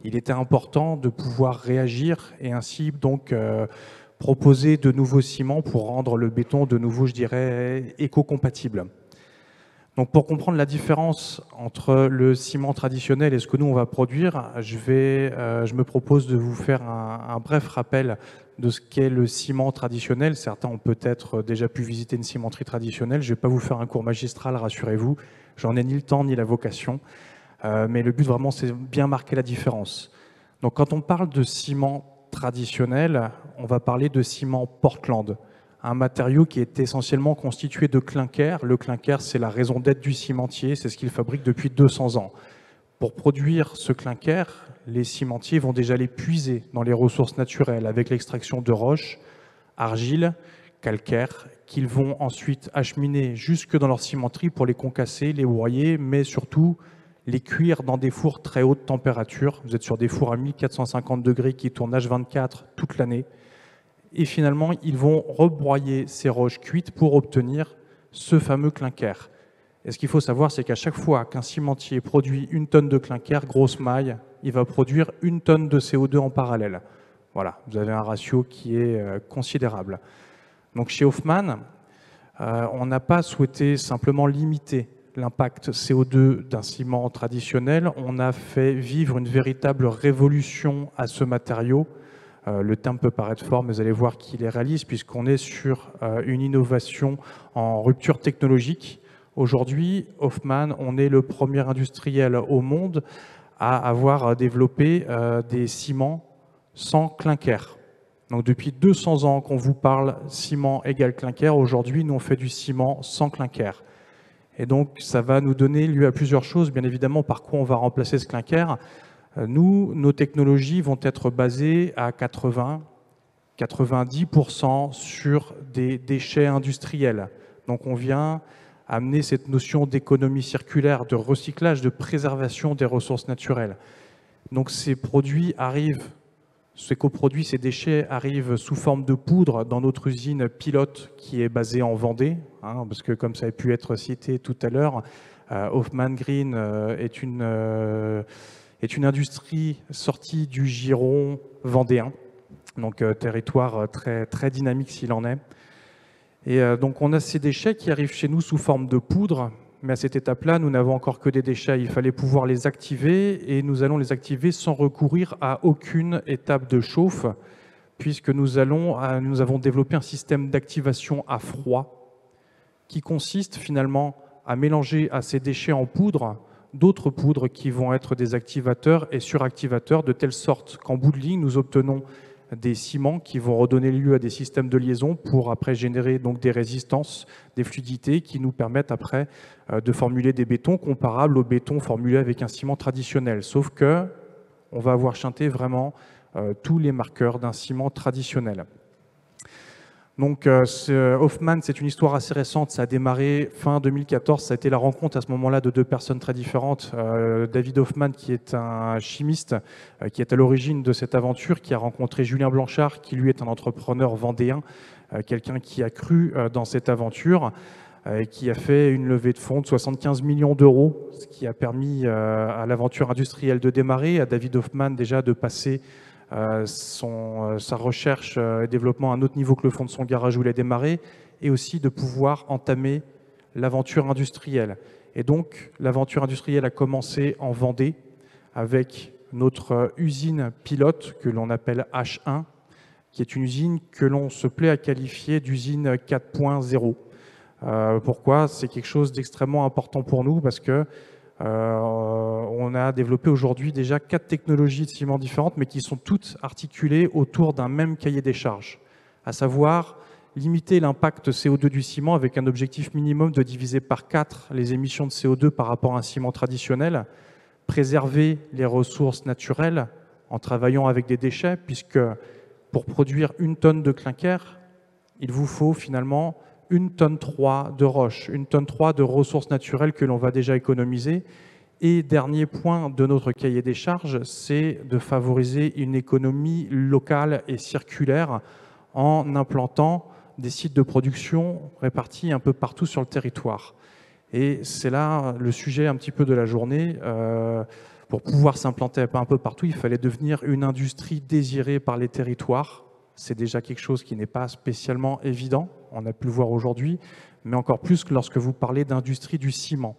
il était important de pouvoir réagir et ainsi donc proposer de nouveaux ciments pour rendre le béton de nouveau, je dirais, éco-compatible. Donc pour comprendre la différence entre le ciment traditionnel et ce que nous on va produire, je me propose de vous faire un bref rappel de ce qu'est le ciment traditionnel. Certains ont peut-être déjà pu visiter une cimenterie traditionnelle. Je ne vais pas vous faire un cours magistral, rassurez-vous. J'en ai ni le temps ni la vocation. Mais le but vraiment, c'est bien marquer la différence. Donc quand on parle de ciment traditionnel, on va parler de ciment Portland, un matériau qui est essentiellement constitué de clinker. Le clinker, c'est la raison d'être du cimentier, c'est ce qu'il fabrique depuis 200 ans. Pour produire ce clinker, les cimentiers vont déjà les puiser dans les ressources naturelles avec l'extraction de roches, argile, calcaire, qu'ils vont ensuite acheminer jusque dans leur cimenterie pour les concasser, les broyer, mais surtout les cuire dans des fours très haute température. Vous êtes sur des fours à 1450 degrés qui tournent H24 toute l'année. Et finalement, ils vont rebroyer ces roches cuites pour obtenir ce fameux clinker. Et ce qu'il faut savoir, c'est qu'à chaque fois qu'un cimentier produit 1 tonne de clinker, grosse maille, il va produire 1 tonne de CO2 en parallèle. Voilà, vous avez un ratio qui est considérable. Donc chez Hoffmann, on n'a pas souhaité simplement limiter l'impact CO2 d'un ciment traditionnel, on a fait vivre une véritable révolution à ce matériau. Le terme peut paraître fort, mais vous allez voir qu'il est réaliste puisqu'on est sur une innovation en rupture technologique. Aujourd'hui, Hoffmann, on est le premier industriel au monde à avoir développé des ciments sans clinker. Donc depuis 200 ans qu'on vous parle ciment égale clinker, aujourd'hui nous on fait du ciment sans clinker. Et donc ça va nous donner lieu à plusieurs choses, bien évidemment par quoi on va remplacer ce clinker. Nous, nos technologies vont être basées à 80-90% sur des déchets industriels. Donc on vient amener cette notion d'économie circulaire, de recyclage, de préservation des ressources naturelles. Donc ces produits arrivent, ces coproduits, ces déchets arrivent sous forme de poudre dans notre usine pilote qui est basée en Vendée, hein, parce que comme ça a pu être cité tout à l'heure, Hoffmann Green est une industrie sortie du giron vendéen, donc territoire très, très dynamique s'il en est. Et donc on a ces déchets qui arrivent chez nous sous forme de poudre, mais à cette étape-là, nous n'avons encore que des déchets. Il fallait pouvoir les activer et nous allons les activer sans recourir à aucune étape de chauffe, puisque nous avons développé un système d'activation à froid qui consiste finalement à mélanger à ces déchets en poudre d'autres poudres qui vont être des activateurs et suractivateurs, de telle sorte qu'en bout de ligne, nous obtenons des ciments qui vont redonner lieu à des systèmes de liaison pour après générer donc des résistances, des fluidités qui nous permettent après de formuler des bétons comparables aux bétons formulés avec un ciment traditionnel. Sauf que on va avoir chanté vraiment tous les marqueurs d'un ciment traditionnel. Donc Hoffmann, c'est une histoire assez récente, ça a démarré fin 2014, ça a été la rencontre à ce moment-là de deux personnes très différentes. David Hoffmann, qui est un chimiste, qui est à l'origine de cette aventure, qui a rencontré Julien Blanchard, qui lui est un entrepreneur vendéen, quelqu'un qui a cru dans cette aventure, qui a fait une levée de fonds de 75 millions d'euros, ce qui a permis à l'aventure industrielle de démarrer, à David Hoffmann déjà de passer sa recherche et développement à un autre niveau que le fond de son garage où il a démarré, et aussi de pouvoir entamer l'aventure industrielle. Et donc, l'aventure industrielle a commencé en Vendée avec notre usine pilote que l'on appelle H1, qui est une usine que l'on se plaît à qualifier d'usine 4.0. Pourquoi ? C'est quelque chose d'extrêmement important pour nous parce que on a développé aujourd'hui déjà 4 technologies de ciment différentes, mais qui sont toutes articulées autour d'un même cahier des charges, à savoir limiter l'impact CO2 du ciment avec un objectif minimum de diviser par 4 les émissions de CO2 par rapport à un ciment traditionnel, préserver les ressources naturelles en travaillant avec des déchets, puisque pour produire 1 tonne de clinker, il vous faut finalement 1,3 tonne de roche, 1,3 tonne de ressources naturelles que l'on va déjà économiser. Et dernier point de notre cahier des charges, c'est de favoriser une économie locale et circulaire en implantant des sites de production répartis un peu partout sur le territoire. Et c'est là le sujet un petit peu de la journée. Pour pouvoir s'implanter un peu partout, il fallait devenir une industrie désirée par les territoires. C'est déjà quelque chose qui n'est pas spécialement évident, on a pu le voir aujourd'hui, mais encore plus que lorsque vous parlez d'industrie du ciment.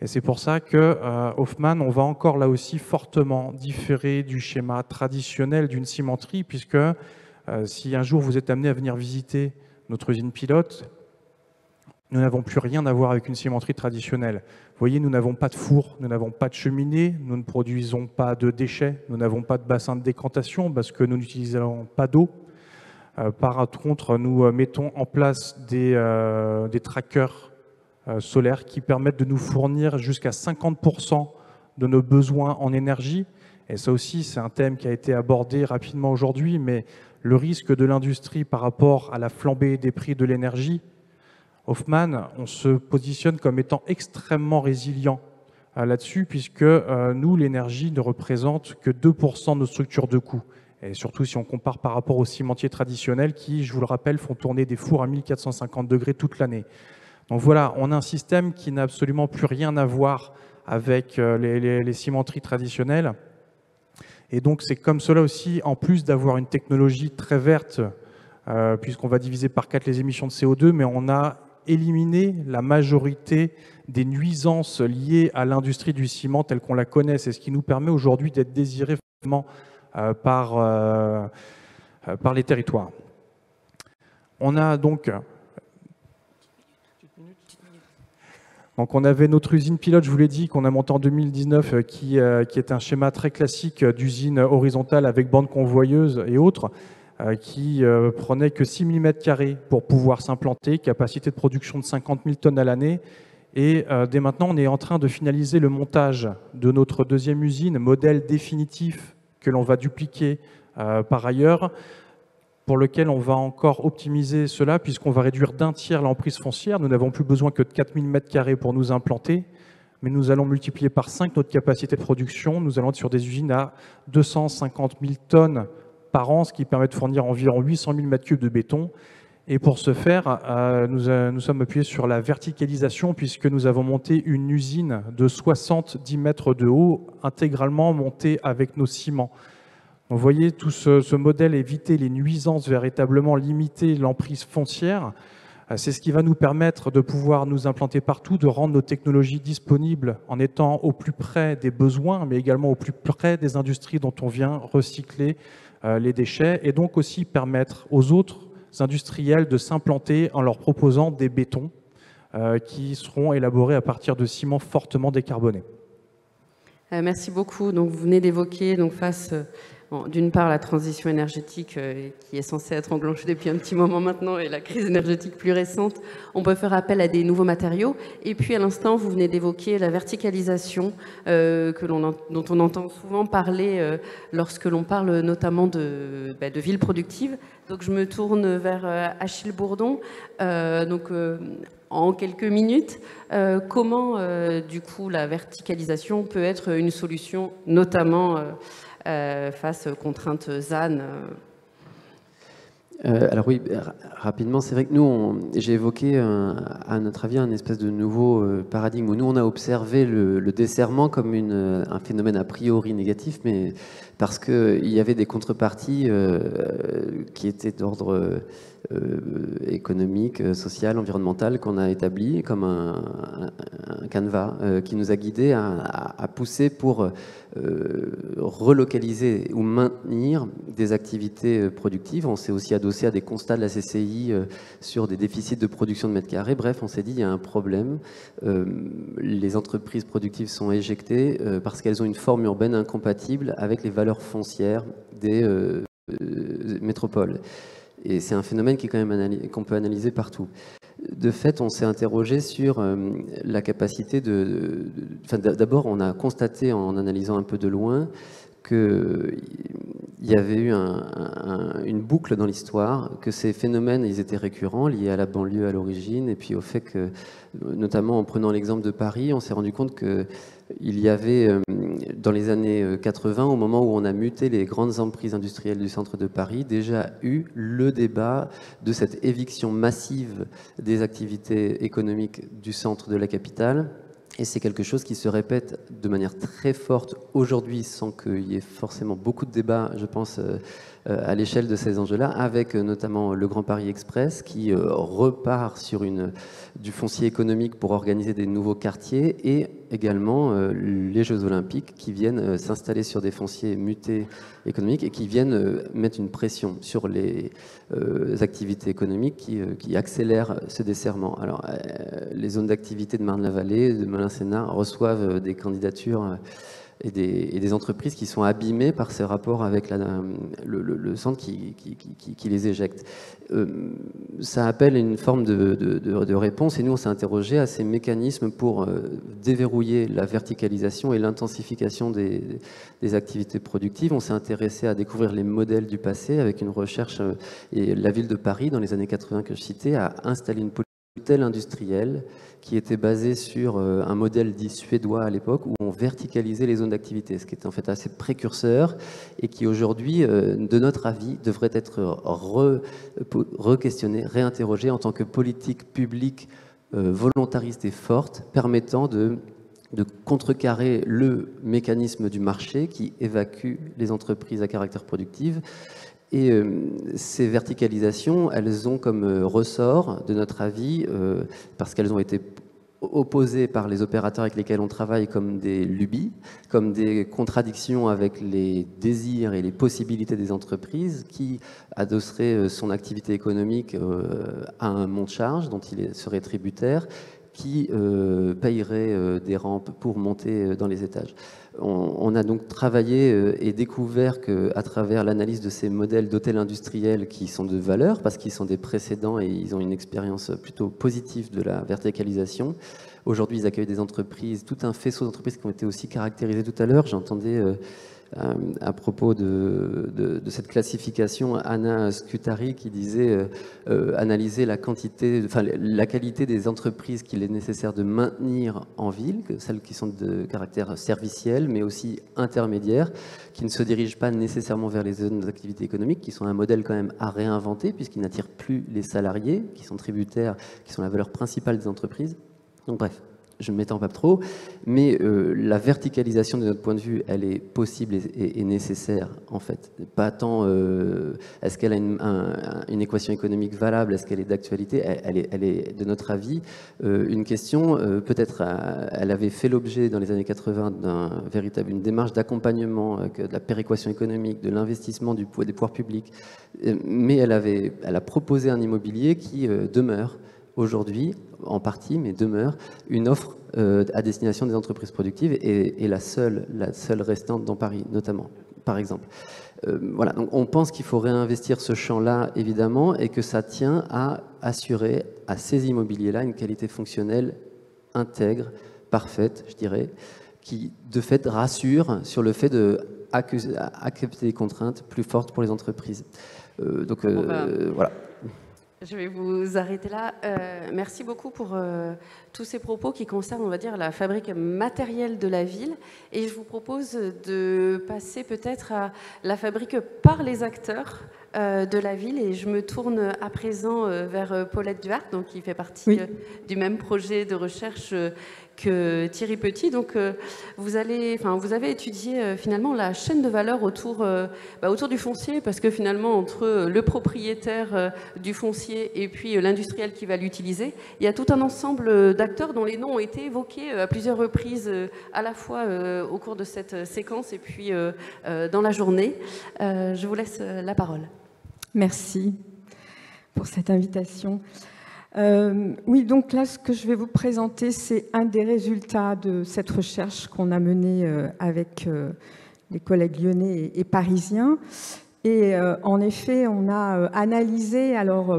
Et c'est pour ça que Hoffmann, on va encore là aussi fortement différer du schéma traditionnel d'une cimenterie, puisque si un jour vous êtes amené à venir visiter notre usine pilote, nous n'avons plus rien à voir avec une cimenterie traditionnelle. Vous voyez, nous n'avons pas de four, nous n'avons pas de cheminée, nous ne produisons pas de déchets, nous n'avons pas de bassin de décantation parce que nous n'utilisons pas d'eau. Par contre, nous mettons en place des trackers solaires qui permettent de nous fournir jusqu'à 50% de nos besoins en énergie. Et ça aussi, c'est un thème qui a été abordé rapidement aujourd'hui, mais le risque de l'industrie par rapport à la flambée des prix de l'énergie, Hoffmann, on se positionne comme étant extrêmement résilient là-dessus, puisque nous, l'énergie ne représente que 2% de nos structures de coûts. Et surtout si on compare par rapport aux cimentiers traditionnels qui, je vous le rappelle, font tourner des fours à 1450 degrés toute l'année. Donc voilà, on a un système qui n'a absolument plus rien à voir avec les cimenteries traditionnelles. Et donc c'est comme cela aussi, en plus d'avoir une technologie très verte, puisqu'on va diviser par 4 les émissions de CO2, mais on a éliminé la majorité des nuisances liées à l'industrie du ciment telle qu'on la connaît. C'est ce qui nous permet aujourd'hui d'être désirés vraiment par les territoires. On a donc on avait notre usine pilote, je vous l'ai dit, qu'on a montée en 2019, qui est un schéma très classique d'usine horizontale avec bande convoyeuse et autres, qui prenait que 6 000 m² pour pouvoir s'implanter, capacité de production de 50 000 tonnes à l'année. Et dès maintenant, on est en train de finaliser le montage de notre deuxième usine, modèle définitif que l'on va dupliquer par ailleurs, pour lequel on va encore optimiser cela, puisqu'on va réduire d'un tiers l'emprise foncière. Nous n'avons plus besoin que de 4 000 m² pour nous implanter, mais nous allons multiplier par 5 notre capacité de production. Nous allons être sur des usines à 250 000 tonnes par an, ce qui permet de fournir environ 800 000 m³ de béton. Et pour ce faire, nous sommes appuyés sur la verticalisation, puisque nous avons monté une usine de 70 mètres de haut, intégralement montée avec nos ciments. Vous voyez, tout ce modèle, éviter les nuisances, véritablement limiter l'emprise foncière, c'est ce qui va nous permettre de pouvoir nous implanter partout, de rendre nos technologies disponibles en étant au plus près des besoins, mais également au plus près des industries dont on vient recycler les déchets, et donc aussi permettre aux autres industriels de s'implanter en leur proposant des bétons qui seront élaborés à partir de ciments fortement décarbonés. Merci beaucoup. Donc, vous venez d'évoquer face... d'une part, la transition énergétique qui est censée être enclenchée depuis un petit moment maintenant et la crise énergétique plus récente, on peut faire appel à des nouveaux matériaux. Et puis, à l'instant, vous venez d'évoquer la verticalisation dont on entend souvent parler lorsque l'on parle notamment de villes productives. Donc, je me tourne vers Achille Bourdon. En quelques minutes, comment, du coup, la verticalisation peut être une solution, notamment... face aux contraintes ZAN? Alors oui, rapidement, c'est vrai que nous, j'ai évoqué, à notre avis, un espèce de nouveau paradigme où nous, on a observé le desserrement comme un phénomène a priori négatif, mais parce qu'il y avait des contreparties qui étaient d'ordre économique, social, environnemental, qu'on a établi comme un canevas qui nous a guidés à pousser pour relocaliser ou maintenir des activités productives. On s'est aussi adossé à des constats de la CCI sur des déficits de production de mètres carrés. Bref, on s'est dit il y a un problème. Les entreprises productives sont éjectées parce qu'elles ont une forme urbaine incompatible avec les valeurs foncières des métropoles. Et c'est un phénomène qui est quand même qu'on peut analyser partout. De fait, on s'est interrogé sur la capacité d'abord, on a constaté en analysant un peu de loin qu'il y avait eu une boucle dans l'histoire, que ces phénomènes, ils étaient récurrents, liés à la banlieue à l'origine, et puis au fait que, notamment en prenant l'exemple de Paris, on s'est rendu compte qu'il y avait, dans les années 80, au moment où on a muté les grandes emprises industrielles du centre de Paris, déjà eu le débat de cette éviction massive des activités économiques du centre de la capitale. Et c'est quelque chose qui se répète de manière très forte aujourd'hui, sans qu'il y ait forcément beaucoup de débats, je pense, à l'échelle de ces enjeux-là, avec notamment le Grand Paris Express, qui repart sur du foncier économique pour organiser des nouveaux quartiers, et également les Jeux Olympiques qui viennent s'installer sur des fonciers mutés économiques et qui viennent mettre une pression sur les activités économiques qui accélèrent ce desserrement. Alors, les zones d'activité de Marne-la-Vallée, de Melun-Sénart reçoivent des candidatures et des entreprises qui sont abîmées par ces rapports avec le centre qui les éjecte. Ça appelle une forme de réponse, et nous on s'est interrogé à ces mécanismes pour déverrouiller la verticalisation et l'intensification des activités productives. On s'est intéressé à découvrir les modèles du passé avec une recherche, et la ville de Paris dans les années 80 que je citais a installé une politique industrielle qui était basée sur un modèle dit suédois à l'époque, où on verticalisait les zones d'activité, ce qui était en fait assez précurseur et qui aujourd'hui, de notre avis, devrait être re-questionné, réinterrogé en tant que politique publique volontariste et forte, permettant de contrecarrer le mécanisme du marché qui évacue les entreprises à caractère productif. Et ces verticalisations, elles ont comme ressort, de notre avis, parce qu'elles ont été opposées par les opérateurs avec lesquels on travaille comme des lubies, comme des contradictions avec les désirs et les possibilités des entreprises qui adosseraient son activité économique à un monte charge dont il serait tributaire, qui payerait des rampes pour monter dans les étages. On a donc travaillé et découvert qu'à travers l'analyse de ces modèles d'hôtels industriels qui sont de valeur, parce qu'ils sont des précédents et ils ont une expérience plutôt positive de la verticalisation. Aujourd'hui, ils accueillent des entreprises, tout un faisceau d'entreprises qui ont été aussi caractérisées tout à l'heure. J'entendais à propos de cette classification Anna Scutari qui disait analyser la qualité des entreprises qu'il est nécessaire de maintenir en ville, celles qui sont de caractère serviciel mais aussi intermédiaire, qui ne se dirigent pas nécessairement vers les zones d'activité économique, qui sont un modèle quand même à réinventer puisqu'ils n'attirent plus les salariés, qui sont tributaires, qui sont la valeur principale des entreprises. Donc bref, je ne m'étends pas trop, mais la verticalisation de notre point de vue, elle est possible et nécessaire en fait. Pas tant est-ce qu'elle a une équation économique valable, est-ce qu'elle est d'actualité, elle est de notre avis une question, peut-être elle avait fait l'objet dans les années 80 d'une démarche d'accompagnement de la péréquation économique, de l'investissement des pouvoirs publics, mais elle a proposé un immobilier qui demeure aujourd'hui, en partie, mais demeure une offre à destination des entreprises productives et la seule restante dans Paris, notamment, par exemple. Voilà, donc on pense qu'il faut réinvestir ce champ-là, évidemment, et que ça tient à assurer à ces immobiliers-là une qualité fonctionnelle intègre, parfaite, je dirais, qui, de fait, rassure sur le fait d'accepter des contraintes plus fortes pour les entreprises. Voilà. Je vais vous arrêter là. Merci beaucoup pour tous ces propos qui concernent, on va dire, la fabrique matérielle de la ville. Et je vous propose de passer peut-être à la fabrique par les acteurs de la ville. Et je me tourne à présent vers Paulette Duhart, donc, qui fait partie du même projet de recherche que Thierry Petit. Donc, vous avez étudié finalement la chaîne de valeur autour du foncier, parce que finalement, entre le propriétaire du foncier et puis l'industriel qui va l'utiliser, il y a tout un ensemble d'acteurs dont les noms ont été évoqués à plusieurs reprises, à la fois au cours de cette séquence et puis dans la journée. Je vous laisse la parole. Merci pour cette invitation. Oui, donc là, ce que je vais vous présenter, c'est un des résultats de cette recherche qu'on a menée avec les collègues lyonnais et parisiens. Et en effet, on a analysé, alors,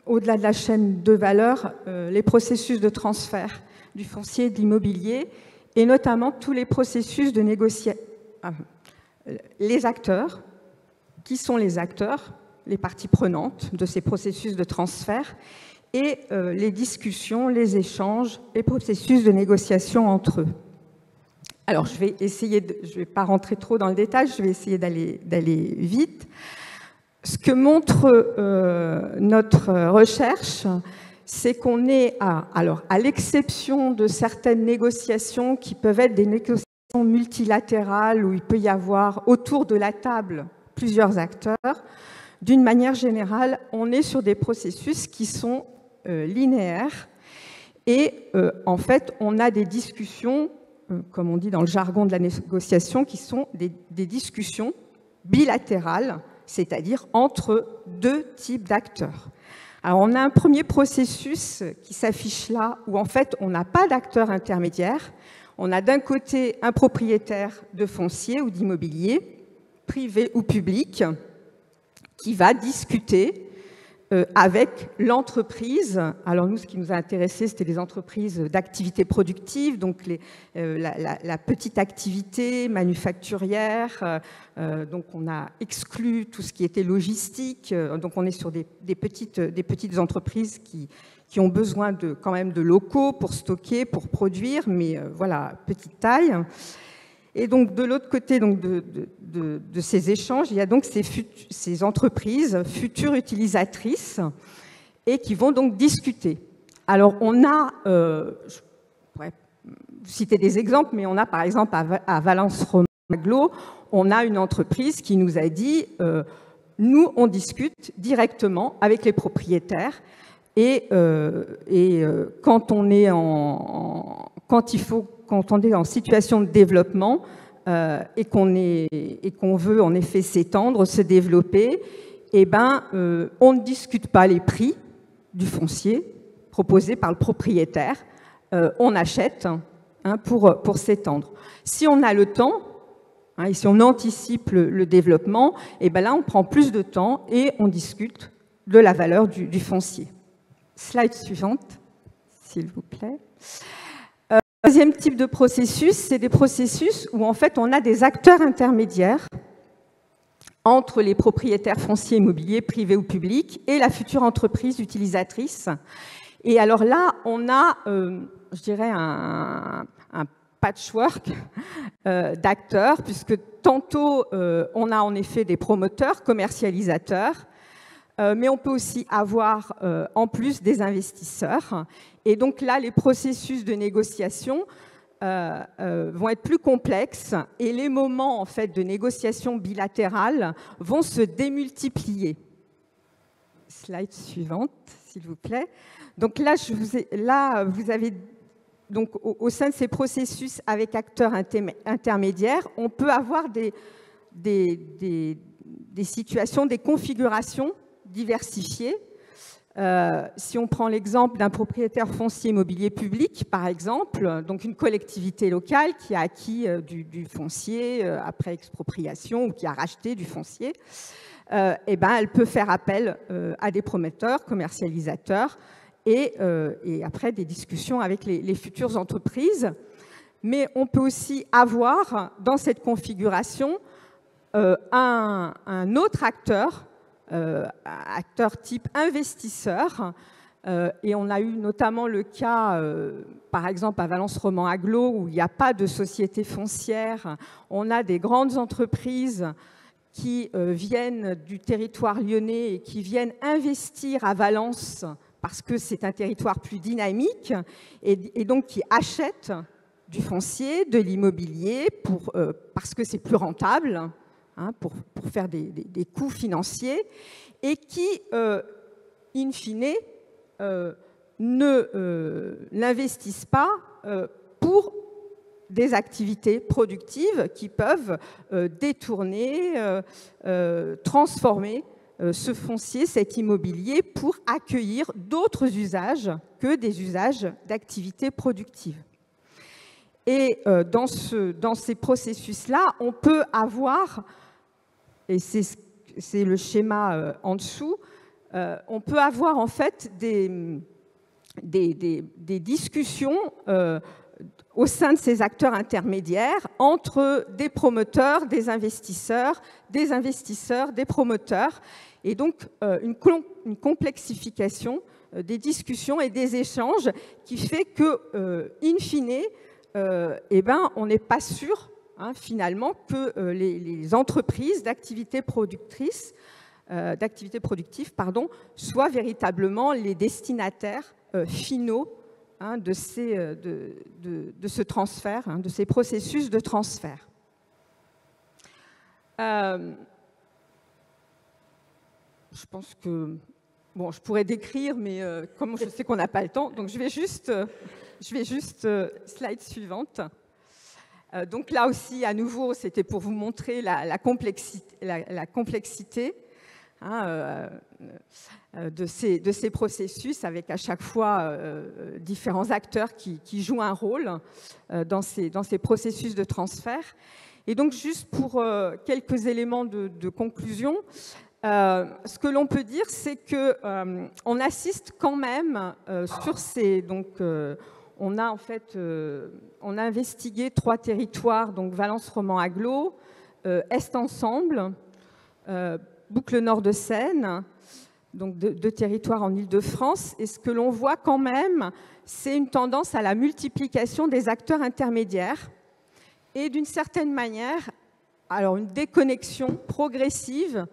au-delà de la chaîne de valeur, les processus de transfert du foncier et de l'immobilier, et notamment tous les processus de négociation. Les acteurs, qui sont les acteurs, les parties prenantes de ces processus de transfert, et les discussions, les échanges, les processus de négociation entre eux. Alors, je ne vais pas rentrer trop dans le détail, je vais essayer d'aller vite. Ce que montre notre recherche, c'est qu'on est à l'exception de certaines négociations qui peuvent être des négociations multilatérales, où il peut y avoir autour de la table plusieurs acteurs, d'une manière générale, on est sur des processus qui sont linéaires et en fait, on a des discussions, comme on dit dans le jargon de la négociation, qui sont des discussions bilatérales, c'est-à-dire entre deux types d'acteurs. Alors, on a un premier processus qui s'affiche là, où en fait, on n'a pas d'acteur intermédiaire. On a d'un côté un propriétaire de foncier ou d'immobilier, privé ou public, qui va discuter avec l'entreprise. Alors nous, ce qui nous a intéressé, c'était les entreprises d'activité productive, donc la petite activité manufacturière. Donc on a exclu tout ce qui était logistique. Donc on est sur des petites entreprises qui ont besoin quand même de locaux pour stocker, pour produire, mais voilà, petite taille. Et donc de l'autre côté donc, de ces échanges, il y a donc ces entreprises futures utilisatrices et qui vont donc discuter. Alors on a, je pourrais citer des exemples, mais on a par exemple à Valence-Romain-Aglo, on a une entreprise qui nous a dit nous on discute directement avec les propriétaires et quand on est quand on est en situation de développement et qu'on veut en effet s'étendre, se développer, eh ben, on ne discute pas les prix du foncier proposé par le propriétaire, on achète pour s'étendre. Si on a le temps, et si on anticipe le développement, eh ben là on prend plus de temps et on discute de la valeur du foncier. Slide suivante, s'il vous plaît. Deuxième type de processus, c'est des processus où en fait on a des acteurs intermédiaires entre les propriétaires fonciers immobiliers privés ou publics et la future entreprise utilisatrice. Et alors là, on a, je dirais, un patchwork d'acteurs, puisque tantôt on a en effet des promoteurs, commercialisateurs, mais on peut aussi avoir en plus des investisseurs. Et donc là, les processus de négociation vont être plus complexes et les moments en fait, de négociation bilatérale vont se démultiplier. Slide suivante, s'il vous plaît. Donc là, vous avez donc, au sein de ces processus avec acteurs intermédiaires, on peut avoir des situations, des configurations diversifiées. Si on prend l'exemple d'un propriétaire foncier immobilier public, par exemple, donc une collectivité locale qui a acquis du foncier après expropriation ou qui a racheté du foncier, eh ben, elle peut faire appel à des promoteurs, commercialisateurs et après des discussions avec les futures entreprises. Mais on peut aussi avoir dans cette configuration un autre acteur, acteur type investisseur, et on a eu notamment le cas, par exemple à Valence-Romain-Aglo, où il n'y a pas de société foncière. On a des grandes entreprises qui viennent du territoire lyonnais et qui viennent investir à Valence parce que c'est un territoire plus dynamique et donc qui achètent du foncier, de l'immobilier parce que c'est plus rentable, pour faire des coûts financiers, et qui, in fine, n'investissent pas pour des activités productives qui peuvent détourner, transformer ce foncier, cet immobilier, pour accueillir d'autres usages que des usages d'activités productives. Et dans ces processus-là, on peut avoir, et c'est le schéma en dessous, on peut avoir en fait des discussions au sein de ces acteurs intermédiaires entre des promoteurs, des investisseurs, des promoteurs, et donc une complexification des discussions et des échanges qui fait que, in fine, eh ben, on n'est pas sûr finalement que les entreprises d'activités productives soient véritablement les destinataires finaux de ce transfert, de ces processus de transfert. Je pense que bon, je pourrais décrire, mais comme je sais qu'on n'a pas le temps, donc je vais juste slide suivante. Donc là aussi, à nouveau, c'était pour vous montrer la complexité. de ces processus, avec à chaque fois différents acteurs qui jouent un rôle dans ces processus de transfert. Et donc, juste pour quelques éléments de conclusion, ce que l'on peut dire, c'est qu'on assiste quand même sur ces... on a investigué 3 territoires, donc Valence Romand Agglo, Est Ensemble, Boucle Nord de Seine, donc 2 territoires en Île-de-France. Et ce que l'on voit quand même, c'est une tendance à la multiplication des acteurs intermédiaires et d'une certaine manière, alors une déconnexion progressive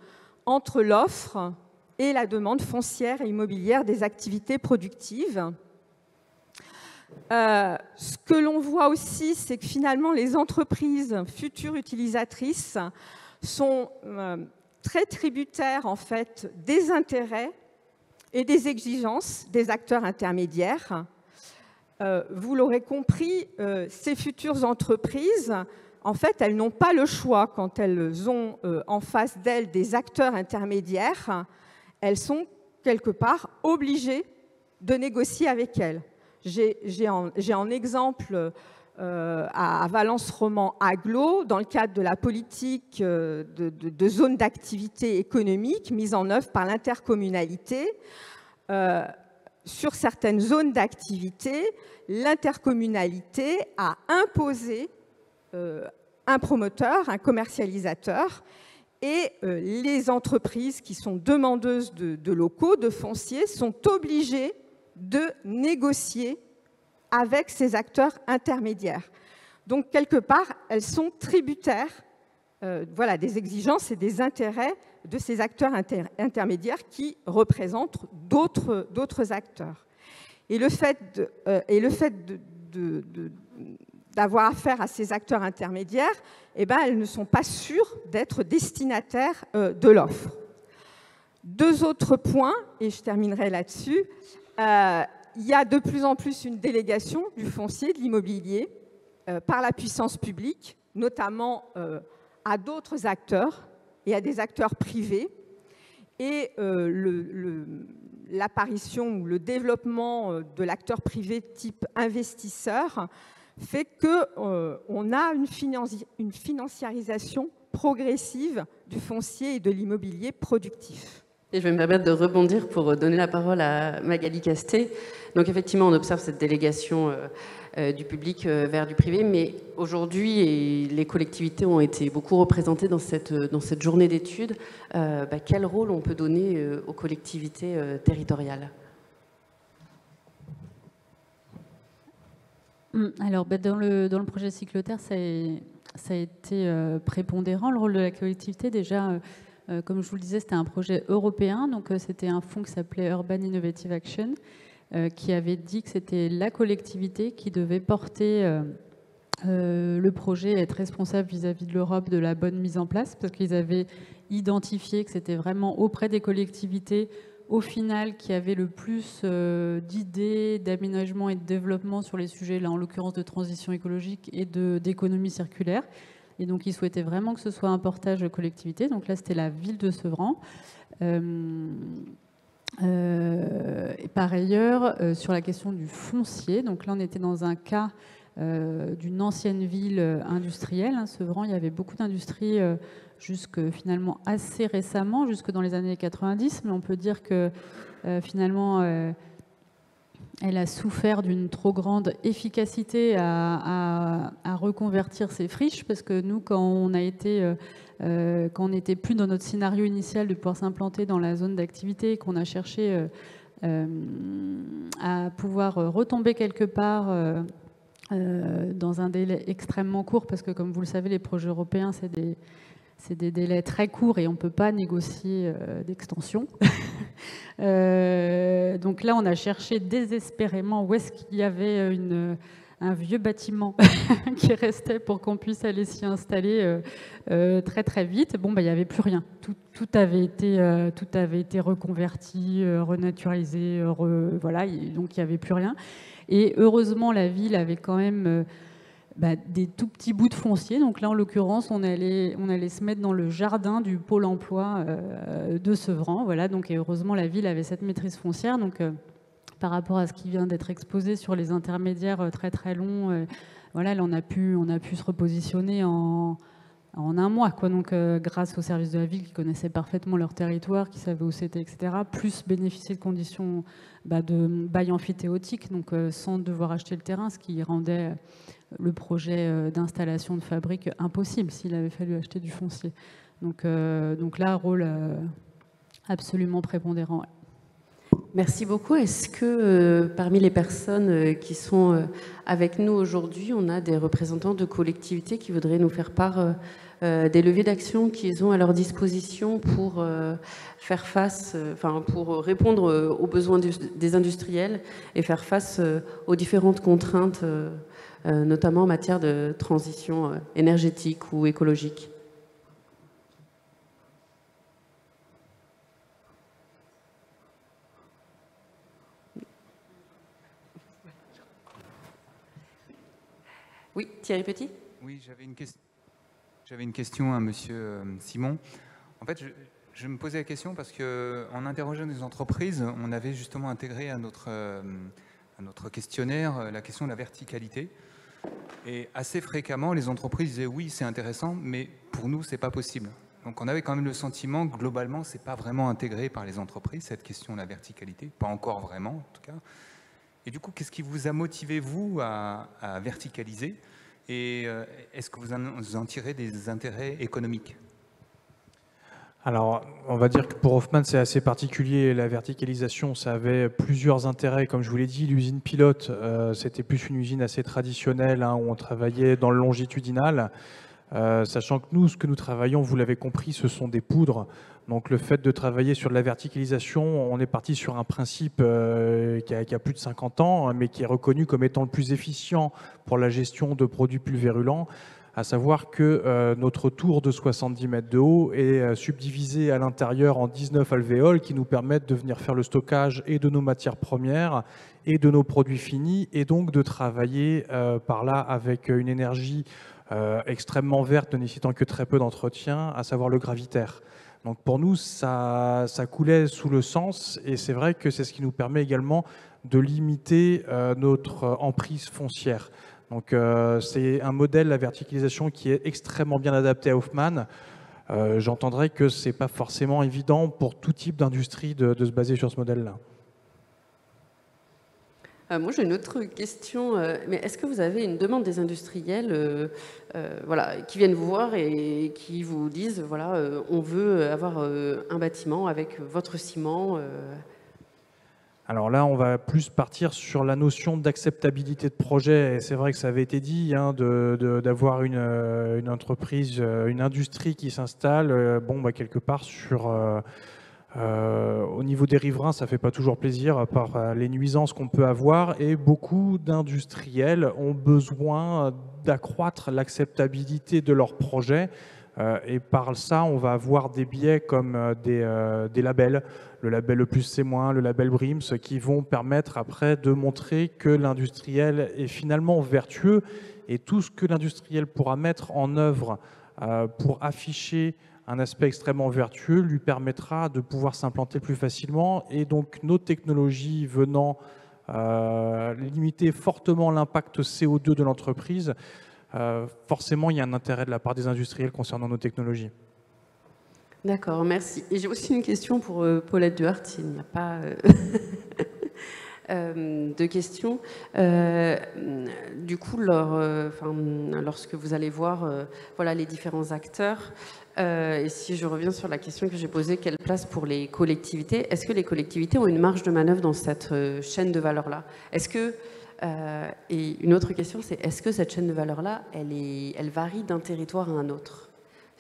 entre l'offre et la demande foncière et immobilière des activités productives. Ce que l'on voit aussi, c'est que finalement, les entreprises futures utilisatrices sont très tributaires en fait, des intérêts et des exigences des acteurs intermédiaires. Vous l'aurez compris, ces futures entreprises, en fait, elles n'ont pas le choix quand elles ont en face d'elles des acteurs intermédiaires. Elles sont quelque part obligées de négocier avec elles. J'ai en exemple à Valence Romand Agglo, dans le cadre de la politique de zone d'activité économique mise en œuvre par l'intercommunalité. Sur certaines zones d'activité, l'intercommunalité a imposé un promoteur, un commercialisateur, et les entreprises qui sont demandeuses de locaux, de fonciers, sont obligées de négocier avec ces acteurs intermédiaires. Donc, quelque part, elles sont tributaires des exigences et des intérêts de ces acteurs intermédiaires qui représentent d'autres acteurs. Et le fait d'avoir affaire à ces acteurs intermédiaires, elles ne sont pas sûres d'être destinataires de l'offre. 2 autres points, et je terminerai là-dessus. Il y a de plus en plus une délégation du foncier, de l'immobilier, par la puissance publique, notamment à d'autres acteurs et à des acteurs privés. Et l'apparition ou le développement de l'acteur privé type investisseur fait qu'on a une financiarisation progressive du foncier et de l'immobilier productif. Et je vais me permettre de rebondir pour donner la parole à Magali Casté. Donc effectivement, on observe cette délégation du public vers du privé, mais aujourd'hui, les collectivités ont été beaucoup représentées dans cette journée d'études. Quel rôle on peut donner aux collectivités territoriales ? Alors, dans le projet Cycloterre, ça a été prépondérant, le rôle de la collectivité. Déjà, comme je vous le disais, c'était un projet européen, donc c'était un fonds qui s'appelait Urban Innovative Action, qui avait dit que c'était la collectivité qui devait porter le projet et être responsable vis-à-vis de l'Europe de la bonne mise en place, parce qu'ils avaient identifié que c'était vraiment auprès des collectivités, au final, qui avaient le plus d'idées d'aménagement et de développement sur les sujets, là en l'occurrence de transition écologique et d'économie circulaire. Et donc, ils souhaitaient vraiment que ce soit un portage de collectivité. Donc là, c'était la ville de Sevran. Et par ailleurs, sur la question du foncier, donc là, on était dans un cas d'une ancienne ville industrielle. Sevran, il y avait beaucoup d'industries jusque finalement assez récemment, jusque dans les années 90. Mais on peut dire que finalement... elle a souffert d'une trop grande efficacité à reconvertir ses friches, parce que nous, quand on n'était plus dans notre scénario initial de pouvoir s'implanter dans la zone d'activité, qu'on a cherché à pouvoir retomber quelque part dans un délai extrêmement court, parce que comme vous le savez, les projets européens, c'est des délais très courts et on ne peut pas négocier d'extension. Donc là, on a cherché désespérément où est-ce qu'il y avait un vieux bâtiment qui restait pour qu'on puisse aller s'y installer très très vite. Bon, il n'y avait plus rien. Tout avait été reconverti, renaturalisé, voilà, donc il n'y avait plus rien. Et heureusement, la ville avait quand même des tout petits bouts de foncier. Donc là, en l'occurrence, on allait se mettre dans le jardin du pôle emploi de Sevran. Voilà, donc, et heureusement, la ville avait cette maîtrise foncière. Donc, par rapport à ce qui vient d'être exposé sur les intermédiaires très très longs, voilà, là, on a pu se repositionner en un mois, quoi. Donc, grâce aux services de la ville qui connaissaient parfaitement leur territoire, qui savaient où c'était, etc., plus bénéficier de conditions de bail amphithéotique, donc sans devoir acheter le terrain, ce qui rendait le projet d'installation de fabrique impossible s'il avait fallu acheter du foncier. Donc là, rôle absolument prépondérant. Merci beaucoup. Est-ce que parmi les personnes qui sont avec nous aujourd'hui, on a des représentants de collectivités qui voudraient nous faire part des leviers d'action qu'ils ont à leur disposition pour faire face, pour répondre aux besoins des industriels et faire face aux différentes contraintes, notamment en matière de transition énergétique ou écologique? Oui, Thierry Petit. Oui, j'avais une question à Monsieur Simon. En fait, je me posais la question parce qu'en interrogeant des entreprises, on avait justement intégré à notre questionnaire la question de la verticalité. Et assez fréquemment, les entreprises disaient oui, c'est intéressant, mais pour nous, c'est pas possible. Donc on avait quand même le sentiment que globalement, c'est pas vraiment intégré par les entreprises, cette question de la verticalité, pas encore vraiment en tout cas. Et du coup, qu'est-ce qui vous a motivé, vous, à verticaliser? Et est-ce que vous en tirez des intérêts économiques? Alors, on va dire que pour Hoffmann, c'est assez particulier. La verticalisation, ça avait plusieurs intérêts. Comme je vous l'ai dit, l'usine pilote, c'était plus une usine assez traditionnelle, où on travaillait dans le longitudinal. Sachant que nous, ce que nous travaillons, vous l'avez compris, ce sont des poudres. Donc le fait de travailler sur de la verticalisation, on est parti sur un principe qui a plus de 50 ans, mais qui est reconnu comme étant le plus efficient pour la gestion de produits pulvérulents, à savoir que notre tour de 70 mètres de haut est subdivisé à l'intérieur en 19 alvéoles qui nous permettent de venir faire le stockage et de nos matières premières et de nos produits finis, et donc de travailler par là avec une énergie extrêmement verte, ne nécessitant que très peu d'entretien, à savoir le gravitaire. Donc pour nous, ça coulait sous le sens, et c'est vrai que c'est ce qui nous permet également de limiter notre emprise foncière. Donc c'est un modèle, la verticalisation, qui est extrêmement bien adapté à Hoffmann. J'entendrai que ce n'est pas forcément évident pour tout type d'industrie de se baser sur ce modèle-là. Moi, j'ai une autre question. Mais est-ce que vous avez une demande des industriels qui viennent vous voir et qui vous disent, voilà, on veut avoir un bâtiment avec votre ciment Alors là, on va plus partir sur la notion d'acceptabilité de projet. Et c'est vrai que ça avait été dit, d'avoir une entreprise, une industrie qui s'installe, quelque part sur... au niveau des riverains, ça ne fait pas toujours plaisir par les nuisances qu'on peut avoir, et beaucoup d'industriels ont besoin d'accroître l'acceptabilité de leurs projets, et par ça, on va avoir des biais comme des labels, le label E+C-, le label BRIMS, qui vont permettre après de montrer que l'industriel est finalement vertueux, et tout ce que l'industriel pourra mettre en œuvre pour afficher un aspect extrêmement vertueux lui permettra de pouvoir s'implanter plus facilement, et donc nos technologies venant limiter fortement l'impact CO2 de l'entreprise, forcément il y a un intérêt de la part des industriels concernant nos technologies. D'accord, merci. Et j'ai aussi une question pour Paulette Duhart, s'il n'y a pas de questions. Du coup, lorsque vous allez voir les différents acteurs, et si je reviens sur la question que j'ai posée, quelle place pour les collectivités? Est-ce que les collectivités ont une marge de manœuvre dans cette chaîne de valeur-là? Est-ce que, et une autre question, c'est est-ce que cette chaîne de valeur-là, elle varie d'un territoire à un autre?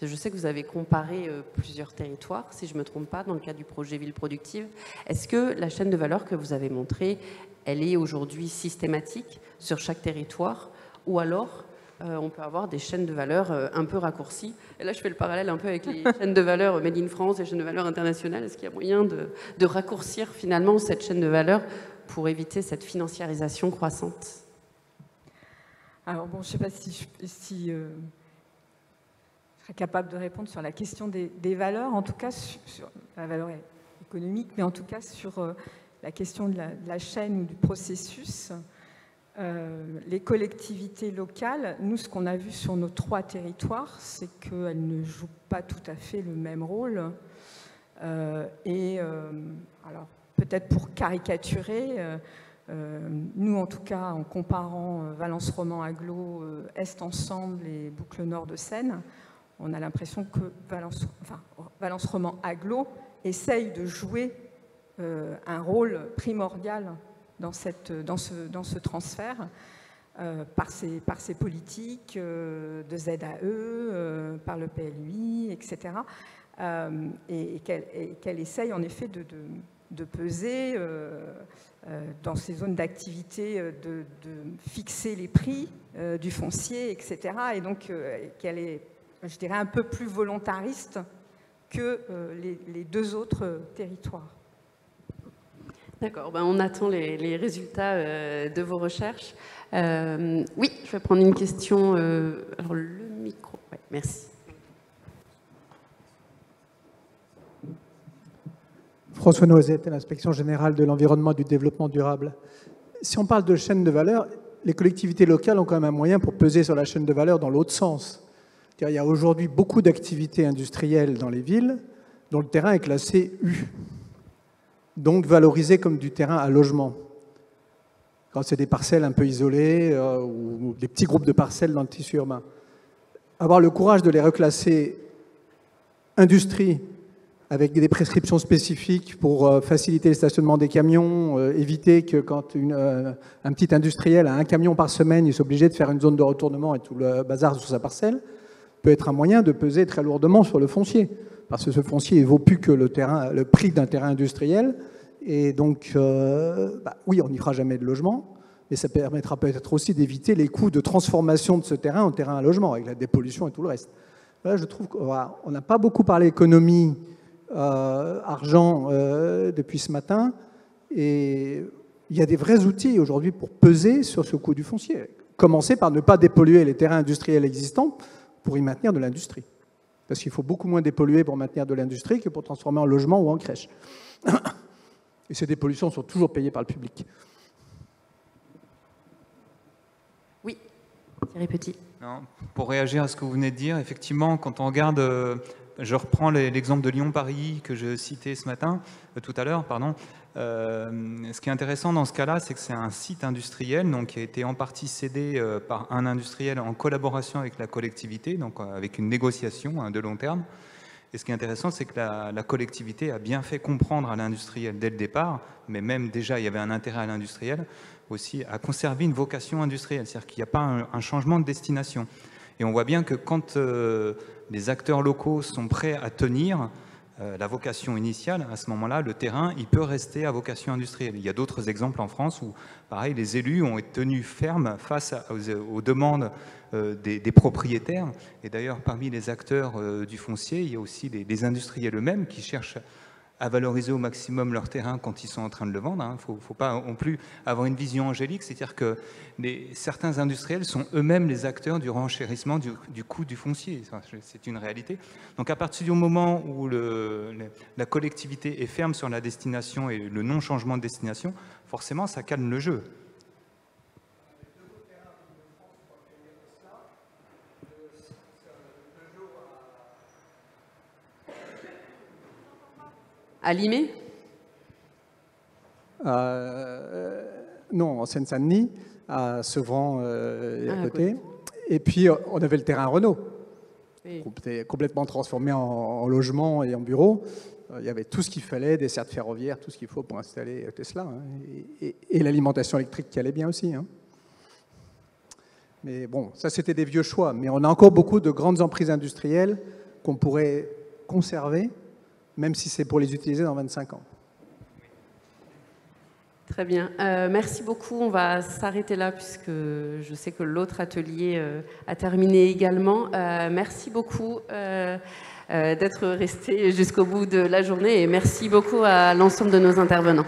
Je sais que vous avez comparé plusieurs territoires, si je ne me trompe pas, dans le cadre du projet Ville Productive. Est-ce que la chaîne de valeur que vous avez montrée, elle est aujourd'hui systématique sur chaque territoire, ou alors on peut avoir des chaînes de valeur un peu raccourcies? Et là, je fais le parallèle un peu avec les chaînes de valeur Made in France, les chaînes de valeur internationales. Est-ce qu'il y a moyen de raccourcir finalement cette chaîne de valeur pour éviter cette financiarisation croissante? Alors bon, je ne sais pas si je serais capable de répondre sur la question des valeurs, en tout cas sur la valeur économique, mais en tout cas sur la question de la chaîne ou du processus. Les collectivités locales, nous, ce qu'on a vu sur nos 3 territoires, c'est qu'elles ne jouent pas tout à fait le même rôle. Alors, peut-être pour caricaturer, nous, en tout cas, en comparant Valence Roman Agglo, Est Ensemble et Boucle Nord de Seine, on a l'impression que Valence Roman Agglo essaye de jouer un rôle primordial dans ce transfert par ses politiques de ZAE, par le PLUI, etc. Et qu'elle essaye en effet de peser dans ces zones d'activité, de fixer les prix du foncier, etc. Et donc qu'elle est, je dirais, un peu plus volontariste que les 2 autres territoires. D'accord, ben on attend les résultats de vos recherches. Oui, je vais prendre une question. Alors, le micro, ouais, merci. François Noisette, à l'Inspection générale de l'environnement et du développement durable. Si on parle de chaîne de valeur, les collectivités locales ont quand même un moyen pour peser sur la chaîne de valeur dans l'autre sens. Il y a aujourd'hui beaucoup d'activités industrielles dans les villes dont le terrain est classé U, donc valorisé comme du terrain à logement. Quand c'est des parcelles un peu isolées ou des petits groupes de parcelles dans le tissu urbain. Avoir le courage de les reclasser industrie avec des prescriptions spécifiques pour faciliter le stationnement des camions, éviter que quand un petit industriel a un camion par semaine, il est obligé de faire une zone de retournement et tout le bazar sur sa parcelle, peut être un moyen de peser très lourdement sur le foncier. Parce que ce foncier ne vaut plus que le prix d'un terrain industriel. Et donc, oui, on n'y fera jamais de logement, mais ça permettra peut-être aussi d'éviter les coûts de transformation de ce terrain en terrain à logement, avec la dépollution et tout le reste. Là, je trouve qu'on n'a pas beaucoup parlé économie, argent depuis ce matin, et il y a des vrais outils aujourd'hui pour peser sur ce coût du foncier. Commencer par ne pas dépolluer les terrains industriels existants pour y maintenir de l'industrie. Parce qu'il faut beaucoup moins dépolluer pour maintenir de l'industrie que pour transformer en logement ou en crèche. Et ces dépollutions sont toujours payées par le public. Oui, Thierry Petit. Non, pour réagir à ce que vous venez de dire, effectivement, quand on regarde, je reprends l'exemple de Lyon-Paris que je citais ce matin, tout à l'heure, pardon. Ce qui est intéressant dans ce cas-là, c'est que c'est un site industriel donc, qui a été en partie cédé par un industriel en collaboration avec la collectivité, donc avec une négociation de long terme. Et ce qui est intéressant, c'est que la collectivité a bien fait comprendre à l'industriel dès le départ, mais même déjà il y avait un intérêt à l'industriel aussi à conserver une vocation industrielle, c'est-à-dire qu'il n'y a pas un changement de destination. Et on voit bien que quand les acteurs locaux sont prêts à tenir la vocation initiale, à ce moment-là, le terrain, il peut rester à vocation industrielle. Il y a d'autres exemples en France où, pareil, les élus ont été tenus fermes face aux demandes des propriétaires. Et d'ailleurs, parmi les acteurs du foncier, il y a aussi les industriels eux-mêmes qui cherchent à valoriser au maximum leur terrain quand ils sont en train de le vendre. Il ne faut pas non plus avoir une vision angélique, c'est-à-dire que certains industriels sont eux-mêmes les acteurs du renchérissement du coût du foncier. C'est une réalité. Donc à partir du moment où la collectivité est ferme sur la destination et le non-changement de destination, forcément ça calme le jeu. À Limay ? Non, en Seine-Saint-Denis, à Sevran à côté. Et puis, on avait le terrain Renault, oui, complètement transformé en logement et en bureau. Il y avait tout ce qu'il fallait, des dessertes ferroviaires, tout ce qu'il faut pour installer Tesla. Hein, et l'alimentation électrique qui allait bien aussi. Hein. Mais bon, ça, c'était des vieux choix. Mais on a encore beaucoup de grandes emprises industrielles qu'on pourrait conserver, même si c'est pour les utiliser dans 25 ans. Très bien. Merci beaucoup. On va s'arrêter là puisque je sais que l'autre atelier a terminé également. Merci beaucoup d'être resté jusqu'au bout de la journée et merci beaucoup à l'ensemble de nos intervenants.